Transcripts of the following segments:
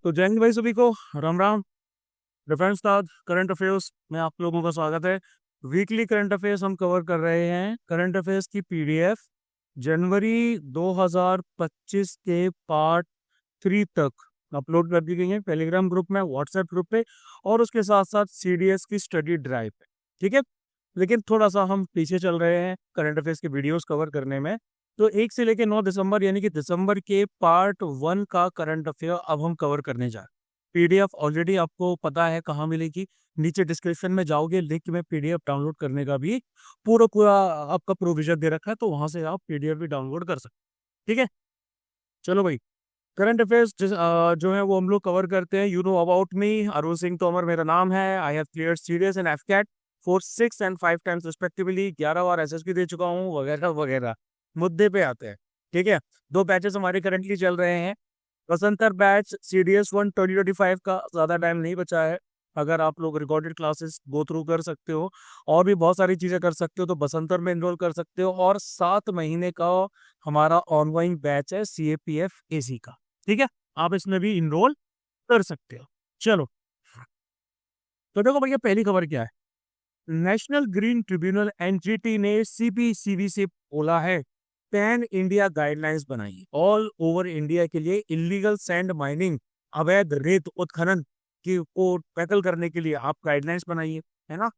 तो जय हिंद भाई सभी को। Ram Ram. Defence star current affairs में आप लोगों का स्वागत है। वीकली करंट अफेयर्स हम कवर कर रहे हैं। करंट अफेयर्स की पीडीएफ जनवरी 2025 के पार्ट 3 तक अपलोड कर दी गई है टेलीग्राम ग्रुप में, व्हाट्सएप ग्रुप पे, और उसके साथ साथ सीडीएस की स्टडी ड्राइव पे। ठीक है, लेकिन थोड़ा सा हम पीछे चल रहे हैं करंट अफेयर्स के वीडियोस कवर करने में। तो 1 से लेकर 9 दिसंबर यानी कि दिसंबर के पार्ट 1 का करंट अफेयर अब हम कवर करने जा रहे हैं। पीडीएफ ऑलरेडी आपको पता है कहाँ मिलेगी, नीचे डिस्क्रिप्शन में जाओगे, लिंक में पीडीएफ डाउनलोड करने का भी पूरा पूरा आपका प्रोविजन दे रखा है, तो वहां से आप पीडीएफ भी डाउनलोड कर सकते हैं। ठीक है, चलो भाई। करंट अफेयर्स जो है वो हम लोग कवर करते हैं। You know about me, Arun Singh Tomar मेरा नाम है। I have cleared CDS and AFCAT for 6 and 5 times respectively. 11 बार एसएसबी दे चुका हूँ, वगैरह वगैरह। मुद्दे पे आते हैं। ठीक है, 2 बैचेस हमारे करंटली चल रहे हैं। बसंतर बैच सीडीएस 1 2025 का ज्यादा टाइम नहीं बचा है। अगर आप लोग रिकॉर्डेड क्लासेस गो थ्रू कर सकते हो और भी बहुत सारी चीजें कर सकते हो तो बसंतर में एनरोल कर सकते हो। और 7 महीने का हमारा ऑनलाइन बैच है सीएपीएफ एसी का। ठीक है, आप इसमें भी इनरोल कर सकते हो। चलो, तो देखो भैया, पहली खबर क्या है। नेशनल ग्रीन ट्रिब्यूनल एनजीटी ने सीपीसीबी से बोला है पैन इंडिया गाइडलाइंस बनाई ऑल ओवर इंडिया के लिए इलीगल सैंड माइनिंग, अवैध रेत उत्खनन की को टैकल करने के लिए आप गाइडलाइंस बनाइए, है ना।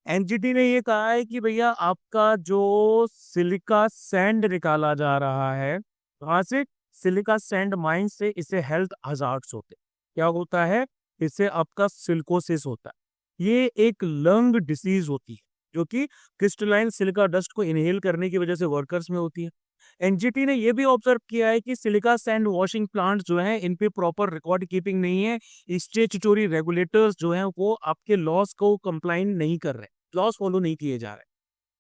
एनजीटी ने ये कहा है कि भैया आपका जो सिलिका सैंड निकाला जा रहा है वहां से, सिलिका सैंड माइन से, इससे हेल्थ हजार्ड्स होते हैं। क्या होता है, इससे आपका सिलिकोसिस होता है। ये एक लंग डिसीज होती है जो कि क्रिस्टलाइन सिलिका डस्ट को इनहेल करने की वजह से वर्कर्स में होती है। एनजीटी ने यह भी ऑब्जर्व किया है कि सिलिका सैंड वॉशिंग प्लांट जो हैं इन पे प्रॉपर रिकॉर्ड कीपिंग नहीं है। स्टेचुटोरी रेगुलेटर्स जो हैं वो आपके लॉस को कंप्लाइन नहीं कर रहे, लॉस फॉलो नहीं किए जा रहे।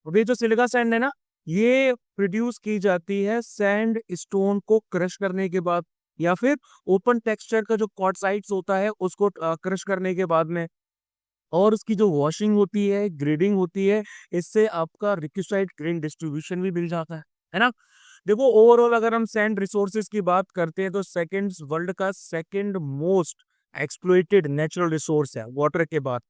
अब ये जो सिलिका सैंड है ना, ये प्रोड्यूस की जाती है सैंड स्टोन को क्रश करने के बाद, या फिर ओपन टेक्सचर का जो क्वार्टसाइट्स होता है उसको क्रश करने के बाद में। और उसकी जो वॉशिंग होती है, ग्रेडिंग होती है, इससे आपका रिक्विसाइड ग्रेन डिस्ट्रीब्यूशन भी मिल जाता है ना। देखो, ओवरऑल अगर हम सैंड रिसोर्सेज की बात करते हैं तो सेकंड वर्ल्ड का second most exploited natural resource है वाटर के बाद,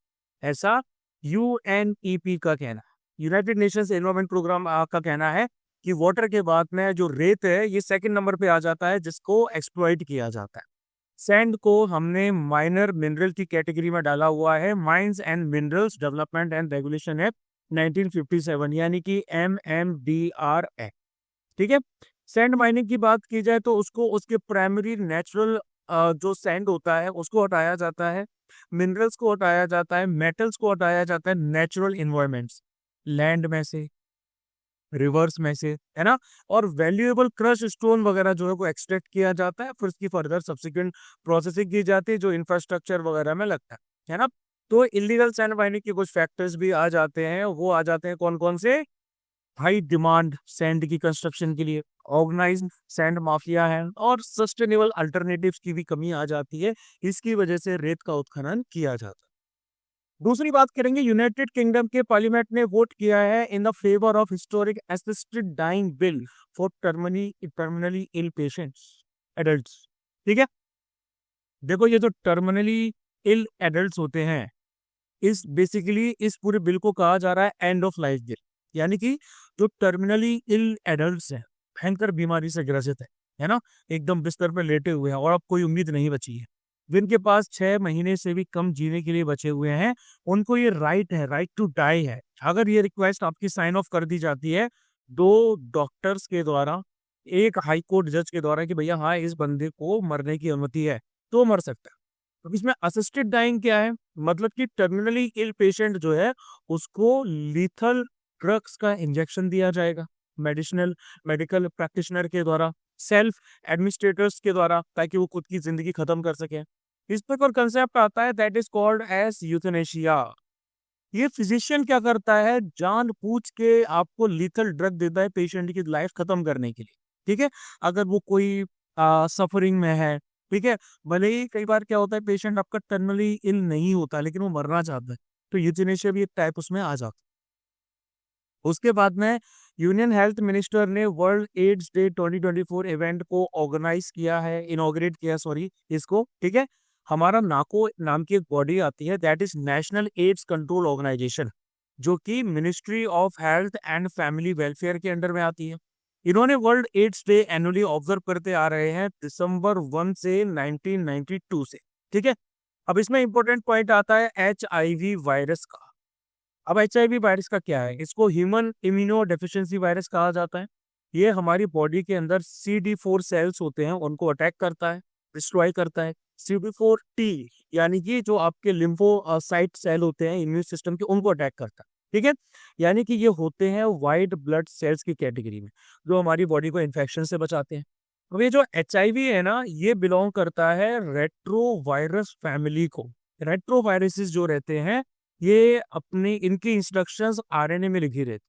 ऐसा यूएनईपी का कहना है। यूनाइटेड नेशंस एनवायरमेंट प्रोग्राम का कहना है कि वाटर के बाद में जो रेत है ये सेकंड नंबर पे आ जाता है जिसको एक्सप्लॉइट किया जाता है। सैंड को हमने माइनर मिनरल की कैटेगरी में डाला हुआ है, mines and minerals development and regulation act 1957, यानी कि MMDR एक्ट। ठीक है, सैंड माइनिंग की बात की जाए तो उसको उसके प्राइमरी नेचुरल जो सैंड होता है उसको हटाया जाता है, मिनरल्स को हटाया जाता है, मेटल्स को हटाया जाता है नेचुरल इन्वायरमेंट्स, लैंड में से, रिवर्स में से, है ना। और वैल्यूएबल क्रश स्टोन वगैरह जो है वो एक्सट्रैक्ट किया जाता है, फिर उसकी फर्दर सब्सिक्वेंट प्रोसेसिंग की जाती है जो इंफ्रास्ट्रक्चर वगैरह में लगता है ना। तो इलीगल सैंड माइनिंग के कुछ फैक्टर्स भी आ जाते हैं। वो आ जाते हैं कौन कौन से, हाई डिमांड सैंड की कंस्ट्रक्शन के लिए, ऑर्गेनाइज्ड सैंड माफिया है, और सस्टेनेबल अल्टरनेटिव्स की भी कमी आ जाती है। इसकी वजह से रेत का उत्खनन किया जाता है। दूसरी बात करेंगे, यूनाइटेड किंगडम के पार्लियामेंट ने वोट किया है in the favour of historic assisted dying bill for terminally ill patients adults. ठीक है, देखो ये जो टर्मिनली इल एडल्ट्स होते हैं, इस बेसिकली इस पूरे बिल को कहा जा रहा है एंड ऑफ लाइफ बिल। यानी कि जो टर्मिनली इल एडल्ट्स हैं, भयंकर बीमारी से ग्रसित है ना, एकदम बिस्तर पर लेटे हुए हैं और अब कोई उम्मीद नहीं बची है, जिनके पास 6 महीने से भी कम जीने के लिए बचे हुए हैं, उनको ये राइट है, राइट टू डाई है। अगर ये रिक्वेस्ट आपकी साइन ऑफ कर दी जाती है 2 डॉक्टर्स के द्वारा, एक हाई कोर्ट जज के द्वारा कि भैया हाँ इस बंदे को मरने की अनुमति है, तो मर सकता है। तो इसमें असिस्टेड डाइंग क्या है, मतलब कि टर्मिनली इल पेशेंट जो है उसको लीथल ड्रग्स का इंजेक्शन दिया जाएगा मेडिसिनल मेडिकल प्रैक्टिशनर के द्वारा, सेल्फ एडमिनिस्ट्रेटर्स के द्वारा, ताकि वो खुद की जिंदगी खत्म कर सके। इस पर और कंसेप्ट आता है that is called as euthanasia. ये फिजिशियन क्या करता है, जानबूझ के आपको लीथल ड्रग देता है पेशेंट की लाइफ खत्म करने के लिए। ठीक है, अगर वो कोई सफरिंग में है, ठीक है, भले ही कई बार क्या होता है पेशेंट आपका टर्मिनली इल नहीं होता लेकिन वो मरना चाहता है, तो यूथनेशिया भी एक टाइप उसमें आ जाता है। उसके बाद में यूनियन हेल्थ मिनिस्टर ने वर्ल्ड एड्स डे 2024 इवेंट को ऑर्गेनाइज किया है, इनॉग्रेट किया, सॉरी इसको। ठीक है, हमारा नाको नाम की एक बॉडी आती है, that is National AIDS Control Organisation, जो कि ministry of health and family welfare के अंडर में आती है। इन्होंने World AIDS Day annually observe करते आ रहे हैं दिसंबर 1 से 1992 से। ठीक है, अब इसमें इंपॉर्टेंट पॉइंट आता है HIV वायरस का। अब HIV वायरस का क्या है? इसको ह्यूमन इम्यूनो डेफिशिएंसी वायरस कहा जाता है। ये हमारी बॉडी के अंदर CD4 सेल्स होते हैं, उनको अटैक करता है, डिस्ट्रॉय करता है। CD4T यानी कि जो आपके लिम्फोसाइट सेल होते हैं इम्यून सिस्टम के, उनको अटैक करता है। ठीक है, यानी कि ये होते हैं वाइट ब्लड सेल्स की कैटेगरी में, जो हमारी बॉडी को इन्फेक्शन से बचाते हैं। अब ये जो HIV है ना, ये बिलोंग करता है रेट्रोवायरस फैमिली को। रेट्रोवायरसेस जो रहते हैं, ये अपनी इनकी इंस्ट्रक्शंस RNA में लिखी रहती,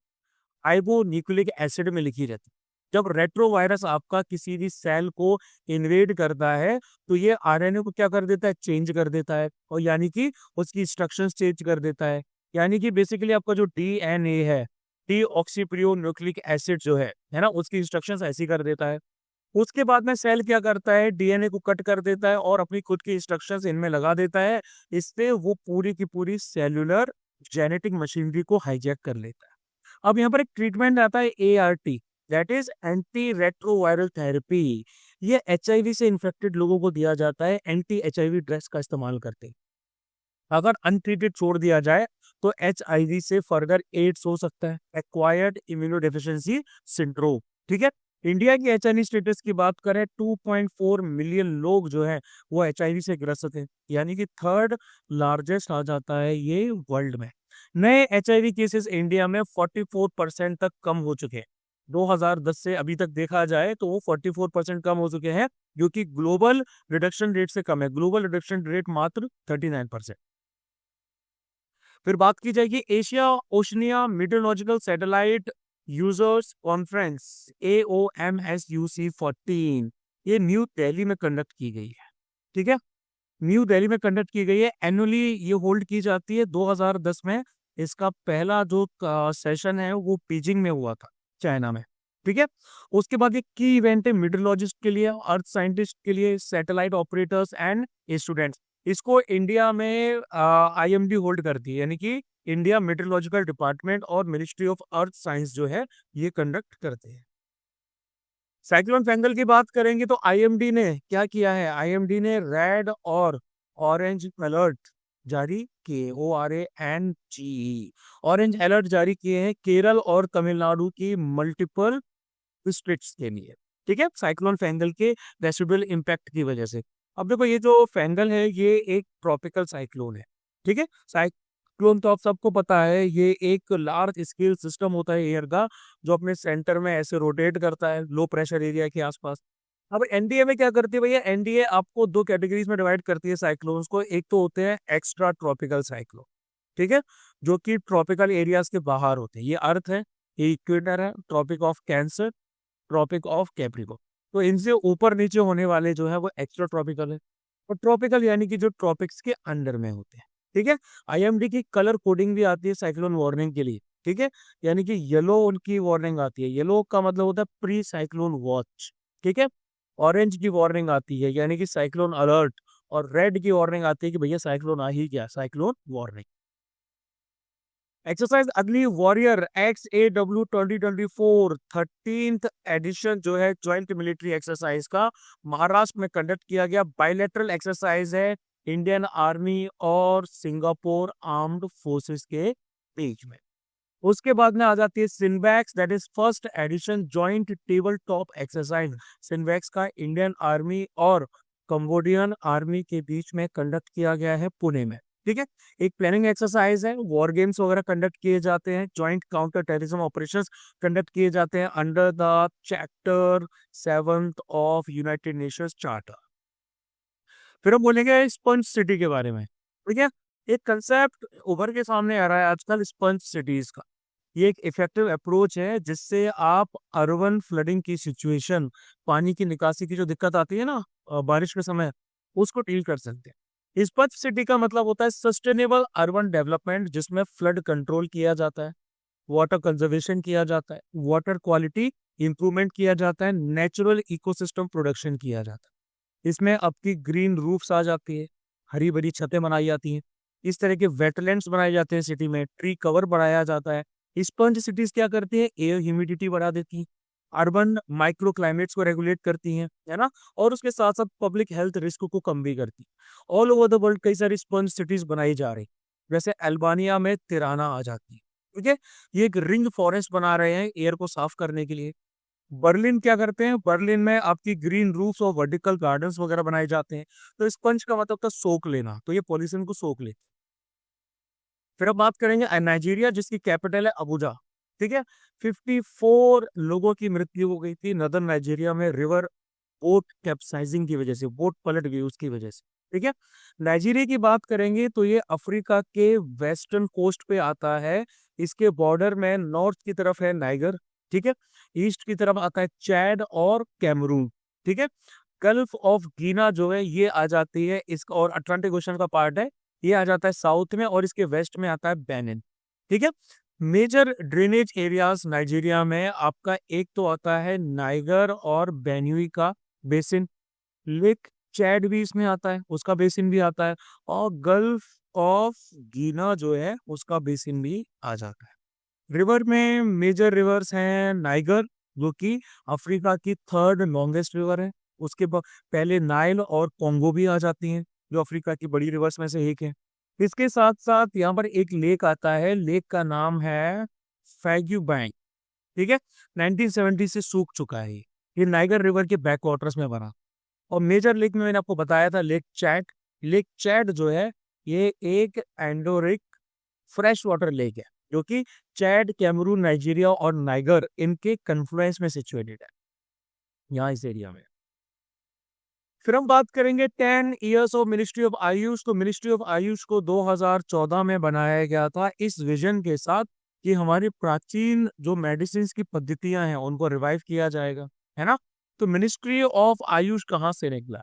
राइबो न्यूक्लिक एसिड में लिखी रहती। जब रेट्रोवायरस आपका किसी भी सेल को इन्वेड करता है, तो ये RNA को क्या कर देता है? चेंज कर देता है, और यानी कि उसकी इंस्ट्रक्शंस चेंज कर देता है। यानी कि बेसिकली आपका जो DNA है, डीऑक्सीप्रियो न्यूक्लिक एसिड जो है ना, उसकी इंस्ट्रक्शंस ऐसी कर देता है। उसके बाद में सेल क्या करता है? DNA को कट कर देता है और अपनी खुद की इंस्ट्रक्शंस इनमें लगा देता है। इससे वो पूरी की पूरी सेल्यूलर जेनेटिक मशीनरी को हाईजैक कर लेता है। अब यहाँ पर एक ट्रीटमेंट आता है ART, that is anti retroviral therapy. ये HIV से इन्फेक्टेड लोगों को दिया जाता है एंटी HIV ड्रग्स का इस्तेमाल करते। अगर अनट्रीटेड छोड़ दिया जाए तो HIV से फर्दर एड्स हो सकता है, एक्वायर्ड इम्यूनोडेफिशिएंसी सिंड्रोम। ठीक है, इंडिया की HIV स्टेटस की बात करें, 2.4 मिलियन लोग जो है वो HIV से ग्रसित हैं, यानी कि थर्ड लार्जेस्ट आ जाता है ये वर्ल्ड में। नए HIV केसेस इंडिया में 44% तक कम हो चुके हैं। 2010 से अभी तक देखा जाए तो वो 44% कम हो चुके हैं, जो कि ग्लोबल रिडक्शन रेट से कम है। ग्लोबल रिडक्शन रेट मात्र 39%। फिर बात की जाएगी Asia Oceania meteorological satellite users conference, AOMSUC 14। ये न्यू दिल्ली में कंडक्ट की गई है। ठीक है, न्यू दिल्ली में कंडक्ट की गई है, एनुअली ये होल्ड की जाती है। 2010 में इसका पहला जो सेशन है वो बीजिंग में हुआ था, चाइना में। ठीक है, उसके बाद ये की इवेंट है मीटरोलॉजिस्ट के लिए, अर्थ साइंटिस्ट के लिए, सैटेलाइट ऑपरेटर्स एंड स्टूडेंट्स। इसको इंडिया में IMD होल्ड करती है, यानी कि इंडिया मेट्रोलॉजिकल डिपार्टमेंट और मिनिस्ट्री ऑफ अर्थ साइंस जो है ये कंडक्ट करते हैं। साइक्लोन फैंगल की बात करेंगे तो IMD ने क्या किया है? IMD ने रेड और ऑरेंज अलर्ट जारी किए, ORANG ऑरेंज अलर्ट जारी किए हैं केरल और तमिलनाडु की मल्टीपल डिस्ट्रिक्ट्स के लिए। ठीक है, साइक्लोन फैंगल के रेसिडुअल इम्पैक्ट की वजह से। अब देखो, ये जो फैंगल है ये एक ट्रॉपिकल साइक्लोन है। ठीक है, साइक्लोन तो आप सबको पता है, ये एक लार्ज स्केल सिस्टम होता है एयर का, जो अपने सेंटर में ऐसे रोटेट करता है लो प्रेशर एरिया के आसपास। अब NDA में क्या करती है भैया? NDA आपको दो कैटेगरीज में डिवाइड करती है साइक्लोन्स को। एक तो होते हैं एक्स्ट्रा ट्रॉपिकल साइक्लोन, ठीक है, जो कि ट्रॉपिकल एरियाज के बाहर होते हैं। ये अर्थ है, ये इक्वेटर है, Tropic of Cancer, Tropic of Capricorn. तो इनसे ऊपर नीचे होने वाले जो है वो एक्स्ट्रा ट्रॉपिकल है, और ट्रॉपिकल यानी कि जो ट्रॉपिक्स के अंडर में होते हैं। ठीक है, IMD की कलर कोडिंग भी आती है साइक्लोन वार्निंग के लिए। ठीक है, यानी कि येलो उनकी वार्निंग आती है, येलो का मतलब होता है प्री साइक्लोन वॉच। ठीक है, ऑरेंज की वार्निंग आती है यानी कि साइक्लोन अलर्ट, और रेड की वार्निंग आती है कि भैया साइक्लोन आ ही गया, साइक्लोन वार्निंग। एक्सरसाइज अग्नि वॉरियर XAW 2024 13th एडिशन जो है ज्वाइंट मिलिट्री एक्सरसाइज का महाराष्ट्र में कंडक्ट किया गया। बायलैटरल एक्सरसाइज है इंडियन आर्मी और सिंगापुर आर्म्ड फोर्सेस के बीच में। उसके बाद में आ जाती है CINBAX, that is first edition joint table top exercise. CINBAX का इंडियन आर्मी और कंबोडियन आर्मी के बीच में कंडक्ट किया गया है पुणे में। ठीक है, एक प्लानिंग एक्सरसाइज है, वॉर गेम्स वगैरह कंडक्ट किए जाते हैं, joint counter terrorism operations conduct किए जाते हैं under the chapter 7 of United Nations charter. फिर हम बोलेंगे स्पंज सिटी के बारे में। ठीक है, एक कंसेप्ट उभर के सामने आ रहा है आजकल स्पंज सिटीज का। ये एक इफेक्टिव अप्रोच है जिससे आप अर्बन फ्लडिंग की सिचुएशन, पानी की निकासी की जो दिक्कत आती है ना बारिश के समय, उसको डील कर सकते हैं। स्पंज सिटी का मतलब होता है सस्टेनेबल अर्बन डेवलपमेंट, जिसमें फ्लड कंट्रोल किया जाता है, वाटर कंजर्वेशन किया जाता है, वाटर क्वालिटी इंप्रूवमेंट किया जाता है, नेचुरल इकोसिस्टम प्रोडक्शन किया जाता है। इसमें आपकी ग्रीन रूफ्स आ जाती है, हरी भरी छतें बनाई जाती हैं, इस तरह के वेटलैंड्स बनाए जाते हैं सिटी में, ट्री कवर बढ़ाया जाता है। स्पंज सिटीज क्या करती है, एयर ह्यूमिडिटी बढ़ा देती है, अर्बन माइक्रो क्लाइमेट्स को रेगुलेट करती हैं, है ना, और उसके साथ साथ पब्लिक हेल्थ रिस्क को कम भी करती है। ऑल ओवर द वर्ल्ड कई सारी स्पंज सिटीज बनाई जा रही, जैसे अल्बानिया में तिराना आ जाती है, ठीक है। ये एक रिंग फॉरेस्ट बना रहे हैं एयर को साफ करने के लिए। बर्लिन क्या करते हैं, बर्लिन में आपकी ग्रीन रूफ्स और वर्टिकल गार्डन्स वगैरह बनाए जाते हैं। तो स्पंज का मतलब था सोख लेना, तो ये पॉल्यूशन को सोख ले। फिर अब बात करेंगे नाइजीरिया, जिसकी कैपिटल है अबुजा, ठीक है। 54 लोगों की मृत्यु हो गई थी नदर नाइजीरिया में रिवर बोट कैप्साइजिंग की वजह से, बोट पलट गई उसकी वजह से, ठीक है। नाइजीरिया की बात करेंगे तो ये अफ्रीका के वेस्टर्न कोस्ट पे आता है। इसके बॉर्डर में नॉर्थ की तरफ है नाइगर, ठीक है, ईस्ट की तरफ आता है चैड और कैमरून, ठीक है। गल्फ ऑफ गीना जो है ये आ जाती है इसका, और अटलांटिक ओशन का पार्ट है, ये आ जाता है साउथ में, और इसके वेस्ट में आता है बेनिन, ठीक है। मेजर ड्रेनेज एरियाज नाइजीरिया में आपका एक तो आता है नाइगर और बेन्यूई का बेसिन, लेक चैड भी इसमें आता है, उसका बेसिन भी आता है, और गल्फ ऑफ गीना जो है उसका बेसिन भी आ जाता है। रिवर में मेजर रिवर्स हैं नाइगर, जो कि अफ्रीका की थर्ड लॉन्गेस्ट रिवर है। उसके बाद पहले नाइल और कॉन्गो भी आ जाती हैं, जो अफ्रीका की बड़ी रिवर्स में से एक है। इसके साथ साथ यहाँ पर एक लेक आता है, लेक का नाम है फैग्यू बैंक, ठीक है। 1970 से सूख चुका है ये नाइगर रिवर के बैक वाटर्स में बना। और मेजर लेक में मैंने आपको बताया था लेक चैड, लेक चैड जो है ये एक एंडोरिक फ्रेश वाटर लेक है, जो कि चैड, कैमरून, नाइजीरिया और नाइगर इनके कन्फ्लुएंस में सिचुएटेड है, यहाँ इस एरिया में। फिर हम बात करेंगे 10 years of ministry of Ayush. तो मिनिस्ट्री ऑफ आयुष को 2014 में बनाया गया था इस विजन के साथ कि हमारी प्राचीन जो मेडिसिन की पद्धतियां हैं उनको रिवाइव किया जाएगा, है ना। तो मिनिस्ट्री ऑफ आयुष कहाँ से निकला,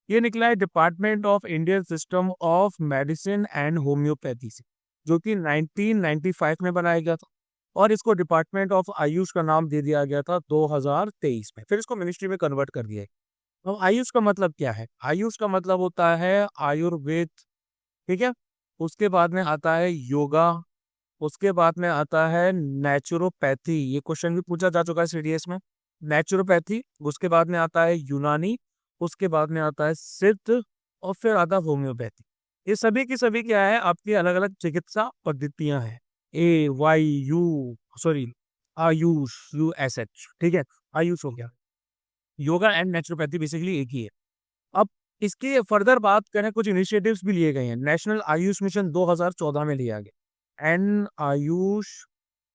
ये निकला है department of Indian system of medicine and homeopathy से, जो कि 1995 में बनाया गया था, और इसको डिपार्टमेंट ऑफ आयुष का नाम दे दिया गया था 2023 में, फिर इसको मिनिस्ट्री में कन्वर्ट कर दिया। अब आयुष का मतलब क्या है, आयुष का मतलब होता है आयुर्वेद, ठीक है। उसके बाद में आता है योगा, उसके बाद में आता है नेचुरोपैथी, ये क्वेश्चन भी पूछा जा चुका है सीडीएस में, नेचुरोपैथी। उसके बाद में आता है यूनानी, उसके बाद में आता है सिद्ध, और फिर आता है होम्योपैथी। ये सभी की सभी क्या है, आपकी अलग अलग चिकित्सा पद्धतियां हैं, A Y U sorry AYUSH U S H, ठीक है, आयुष हो गया। योगा एंड नेचुरोपैथी बेसिकली एक ही है। अब इसके फर्दर बात करें, कुछ इनिशिएटिव्स भी लिए गए हैं। नेशनल आयुष मिशन 2014 में लिया गया, एन आयुष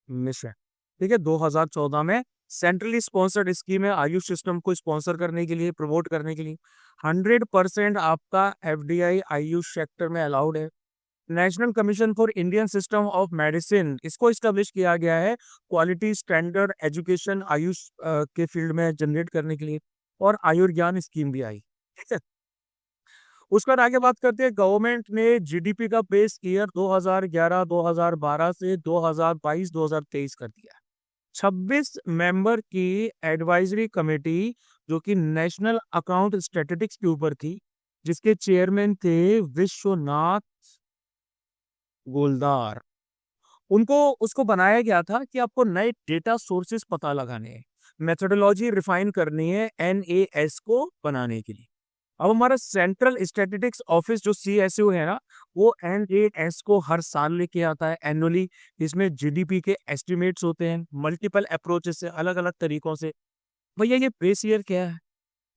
मिशन, ठीक है, 2014 में सेंट्रली स्पॉन्सर्ड स्कीम है आयुष सिस्टम को स्पॉन्सर करने के लिए, प्रमोट करने के लिए। 100% आपका एफडीआई आयुष सेक्टर में अलाउड है। National commission for Indian system of medicine, इसको स्टैब्लिश किया गया है क्वालिटी स्टैंडर्ड एजुकेशन आयुष के फील्ड में जनरेट करने के लिए, और आयुर्ज्ञान स्कीम भी आई, ठीक है। उसके बाद आगे बात करते हैं, गवर्नमेंट ने जीडीपी का बेस ईयर 2011-2012 से 2022-2023 कर दिया। 26 मेंबर की एडवाइजरी कमेटी, जो कि नेशनल अकाउंट स्टैटिस्टिक्स के ऊपर थी, जिसके चेयरमैन थे विश्वनाथ गोलदार, उनको उसको बनाया गया था कि आपको नए डेटा सोर्सेस पता लगाने हैं, मेथोडोलॉजी रिफाइन करनी है एनएएस को बनाने के लिए। अब हमारा सेंट्रल स्टैटिस्टिक्स ऑफिस जो सीएसओ है ना, वो एनएएस को हर साल लेके आता है एनुअली। इसमें जीडीपी के एस्टिमेट्स होते हैं मल्टीपल अप्रोचेस से, अलग अलग तरीकों से। भैया ये बेस ईयर क्या है,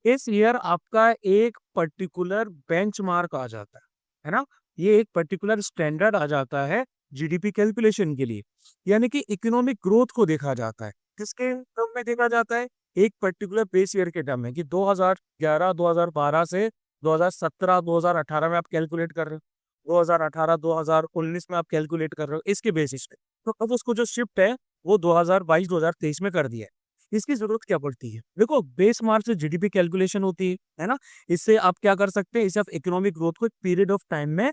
इस ईयर आपका एक पर्टिकुलर बेंचमार्क आ जाता है ना, ये एक पर्टिकुलर स्टैंडर्ड आ जाता है जीडीपी कैलकुलेशन के लिए, यानी कि इकोनॉमिक ग्रोथ को देखा जाता है। किसके टर्म में देखा जाता है, एक पर्टिकुलर बेस ईयर के टर्म में, कि 2011 2012 से 2017 2018 में आप कैलकुलेट कर रहे हो, 2018 2019 में आप कैलकुलेट कर रहे हो, इसके बेसिस पे। तो अब उसको जो शिफ्ट है वो 2022 2023 में कर दिया है। इसकी जरूरत क्या पड़ती है, देखो बेस मार्क से जीडीपी कैलकुलेशन होती है ना, इससे आप क्या कर सकते हैं, इससे आप इकोनॉमिक ग्रोथ को एक पीरियड ऑफ टाइम में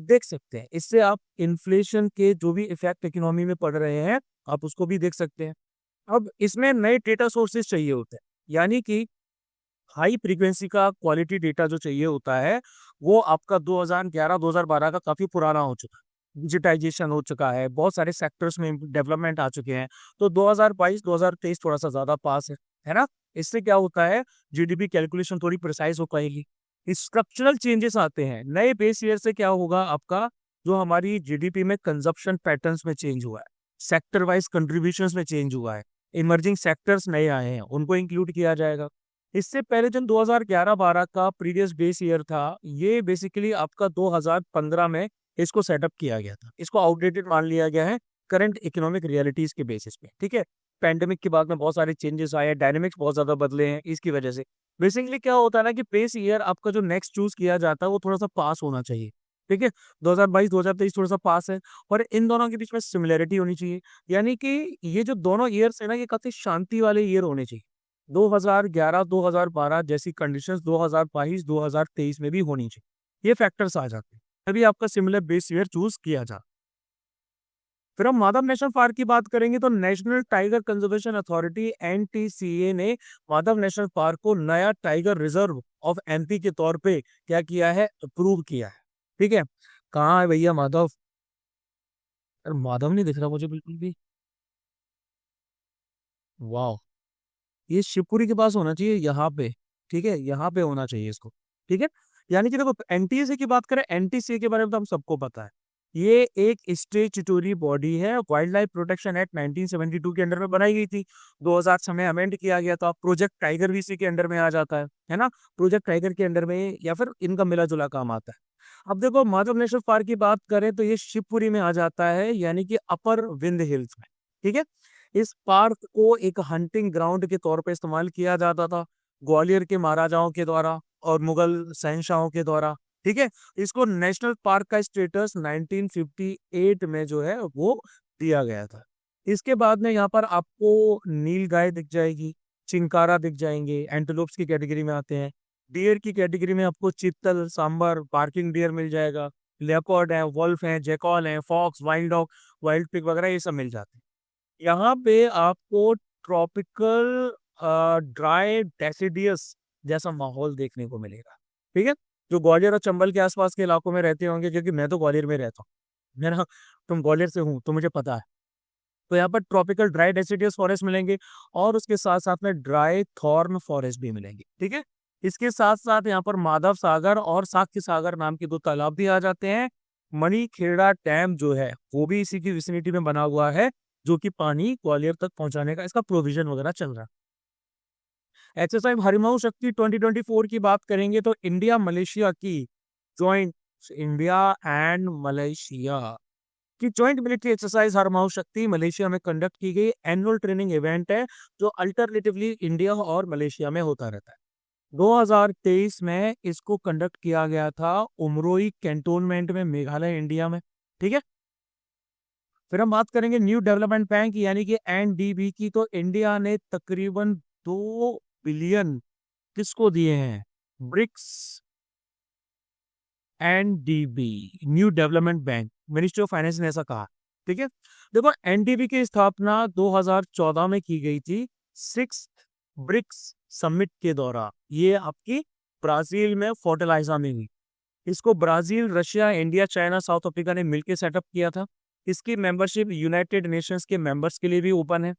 देख सकते हैं। इससे आप इन्फ्लेशन के जो भी इफेक्ट इकोनॉमी में पड़ रहे हैं आप उसको भी देख सकते हैं। अब इसमें नए डेटा सोर्सेज चाहिए होते हैं, यानी कि हाई फ्रीक्वेंसी का क्वालिटी डेटा जो चाहिए होता है, वो आपका 2011-2012 का काफी पुराना हो चुका है। डिजिटाइजेशन हो चुका है, बहुत सारे सेक्टर्स में डेवलपमेंट आ चुके हैं। तो 2022-2023 थोड़ा सा ज्यादा पास है ना। इससे क्या होता है, जीडीपी कैलकुलेशन थोड़ी प्रिसाइज हो पाएगी। स्ट्रक्चरल चेंजेस आते हैं नए बेस ईयर से। क्या होगा आपका, जो हमारी जीडीपी में कंजप्शन पैटर्न्स में चेंज हुआ है, सेक्टर वाइज कंट्रीब्यूशंस में चेंज हुआ है, इमर्जिंग सेक्टर्स नए आए हैं, उनको इंक्लूड किया जाएगा। इससे पहले जो 2011-12 का प्रीवियस बेस ईयर था, ये बेसिकली आपका 2015 में इसको सेटअप किया गया था। इसको आउटडेटेड मान लिया गया है करंट इकोनॉमिक रियलिटीज के बेसिस पे, ठीक है। पैंडेमिक के बाद में बहुत सारे चेंजेस आए, डायनेमिक्स बहुत ज्यादा बदले हैं इसकी वजह से। बेसिकली क्या होता है ना कि बेस ईयर आपका जो नेक्स्ट चूज किया जाता है वो थोड़ा सा पास होना चाहिए, ठीक है। 2022-2023 थोड़ा सा पास है, और इन दोनों के बीच में सिमिलैरिटी होनी चाहिए। यानी कि ये जो दोनों ईयर्स है ना, ये काफी शांति वाले ईयर होने चाहिए। 2011-2012 जैसी कंडीशंस 2022-2023 में भी होनी चाहिए। ये फैक्टर्स आ जाते हैं, तभी आपका सिमिलर बेस ईयर चूज किया जा। फिर हम माधव नेशनल पार्क की बात करेंगे तो national tiger conservation authority NTCA ने माधव नेशनल पार्क को नया टाइगर रिजर्व ऑफ एमपी के तौर पे क्या किया है, अप्रूव किया है, ठीक है। कहाँ है भैया माधव? अरे माधव नहीं दिख रहा मुझे बिल्कुल भी। वाह, ये शिवपुरी के पास होना चाहिए, यहाँ पे, ठीक है, यहाँ पे होना चाहिए इसको, ठीक है। यानी कि देखो, एनटीए की बात करें, एनटीसी के बारे में तो हम सबको पता है। ये एक स्टेचुटरी बॉडी है, वाइल्ड लाइफ प्रोटेक्शन एक्ट 1972 के अंडर में बनाई गई थी। 2007 में अमेंड किया गया था। प्रोजेक्ट टाइगर भी इसी के अंडर में आ जाता है ना। प्रोजेक्ट टाइगर के अंडर में या फिर इनका मिला जुला काम आता है। अब देखो, माधव नेशनल पार्क की बात करें तो ये शिवपुरी में आ जाता है, यानी कि अपर विंध्य हिल्स में, ठीक है। इस पार्क को एक हंटिंग ग्राउंड के तौर पर इस्तेमाल किया जाता था, ग्वालियर के महाराजाओं के द्वारा और मुगल शहंशाहों के द्वारा, ठीक है। इसको नेशनल पार्क का स्टेटस 1958 में जो है वो दिया गया था। इसके बाद में यहाँ पर आपको नील गाय दिख जाएगी, चिंकारा दिख जाएंगे, एंटेलोप्स की कैटेगरी में आते हैं। डियर की कैटेगरी में आपको चीतल, सांबर, पार्किंग डियर मिल जाएगा। लेपर्ड है, वुल्फ है, जैकॉल है, fox, wild dog, wild pig वगैरह ये सब मिल जाते हैं। यहाँ पे आपको ट्रॉपिकल ड्राई डेसिडियस जैसा माहौल देखने को मिलेगा, ठीक है। जो ग्वालियर और चंबल के आसपास के इलाकों में रहते होंगे, क्योंकि मैं तो ग्वालियर में रहता हूँ, मैं ना, तुम ग्वालियर से हूँ तो मुझे पता है। तो यहाँ पर ट्रॉपिकल ड्राई डेसिडियस फॉरेस्ट मिलेंगे, और उसके साथ साथ में ड्राई थॉर्न फॉरेस्ट भी मिलेंगे, ठीक है। इसके साथ साथ यहाँ पर माधव सागर और साक्य सागर नाम के दो तालाब भी आ जाते हैं। मणिखेड़ा डैम जो है वो भी इसी की विसिनिटी में बना हुआ है, जो कि पानी ग्वालियर तक पहुंचाने का इसका प्रोविजन वगैरह चल रहा है। एक्सरसाइज हरिमाऊ शक्ति 2024 की बात करेंगे तो इंडिया मलेशिया की ज्वाइंट, इंडिया एंड मलेशिया की ज्वाइंट मिलिट्री एक्सरसाइज हरमाऊ शक्ति मलेशिया में कंडक्ट की गई एनुअल ट्रेनिंग इवेंट है, जो अल्टरनेटिवली इंडिया और मलेशिया में होता रहता है। 2023 में इसको कंडक्ट किया गया था उमरोई कैंटोनमेंट में, मेघालय, इंडिया में, ठीक है। फिर हम बात करेंगे न्यू डेवलपमेंट बैंक यानी कि एनडीबी की। तो इंडिया ने तकरीबन 2 बिलियन किसको दिए हैं, BRICS NDB, new development bank, ministry of finance ने ऐसा कहा, ठीक है। देखो, एनडीबी की स्थापना 2014 में की गई थी, 6 ब्रिक्स समिट के दौरान। ये आपकी ब्राजील में फोर्टलाइजा में हुई। इसको Brazil, Russia, India, China, south Africa ने मिलकर सेटअप किया था। इसकी मेंबरशिप यूनाइटेड नेशंस के मेंबर्स के लिए भी ओपन है।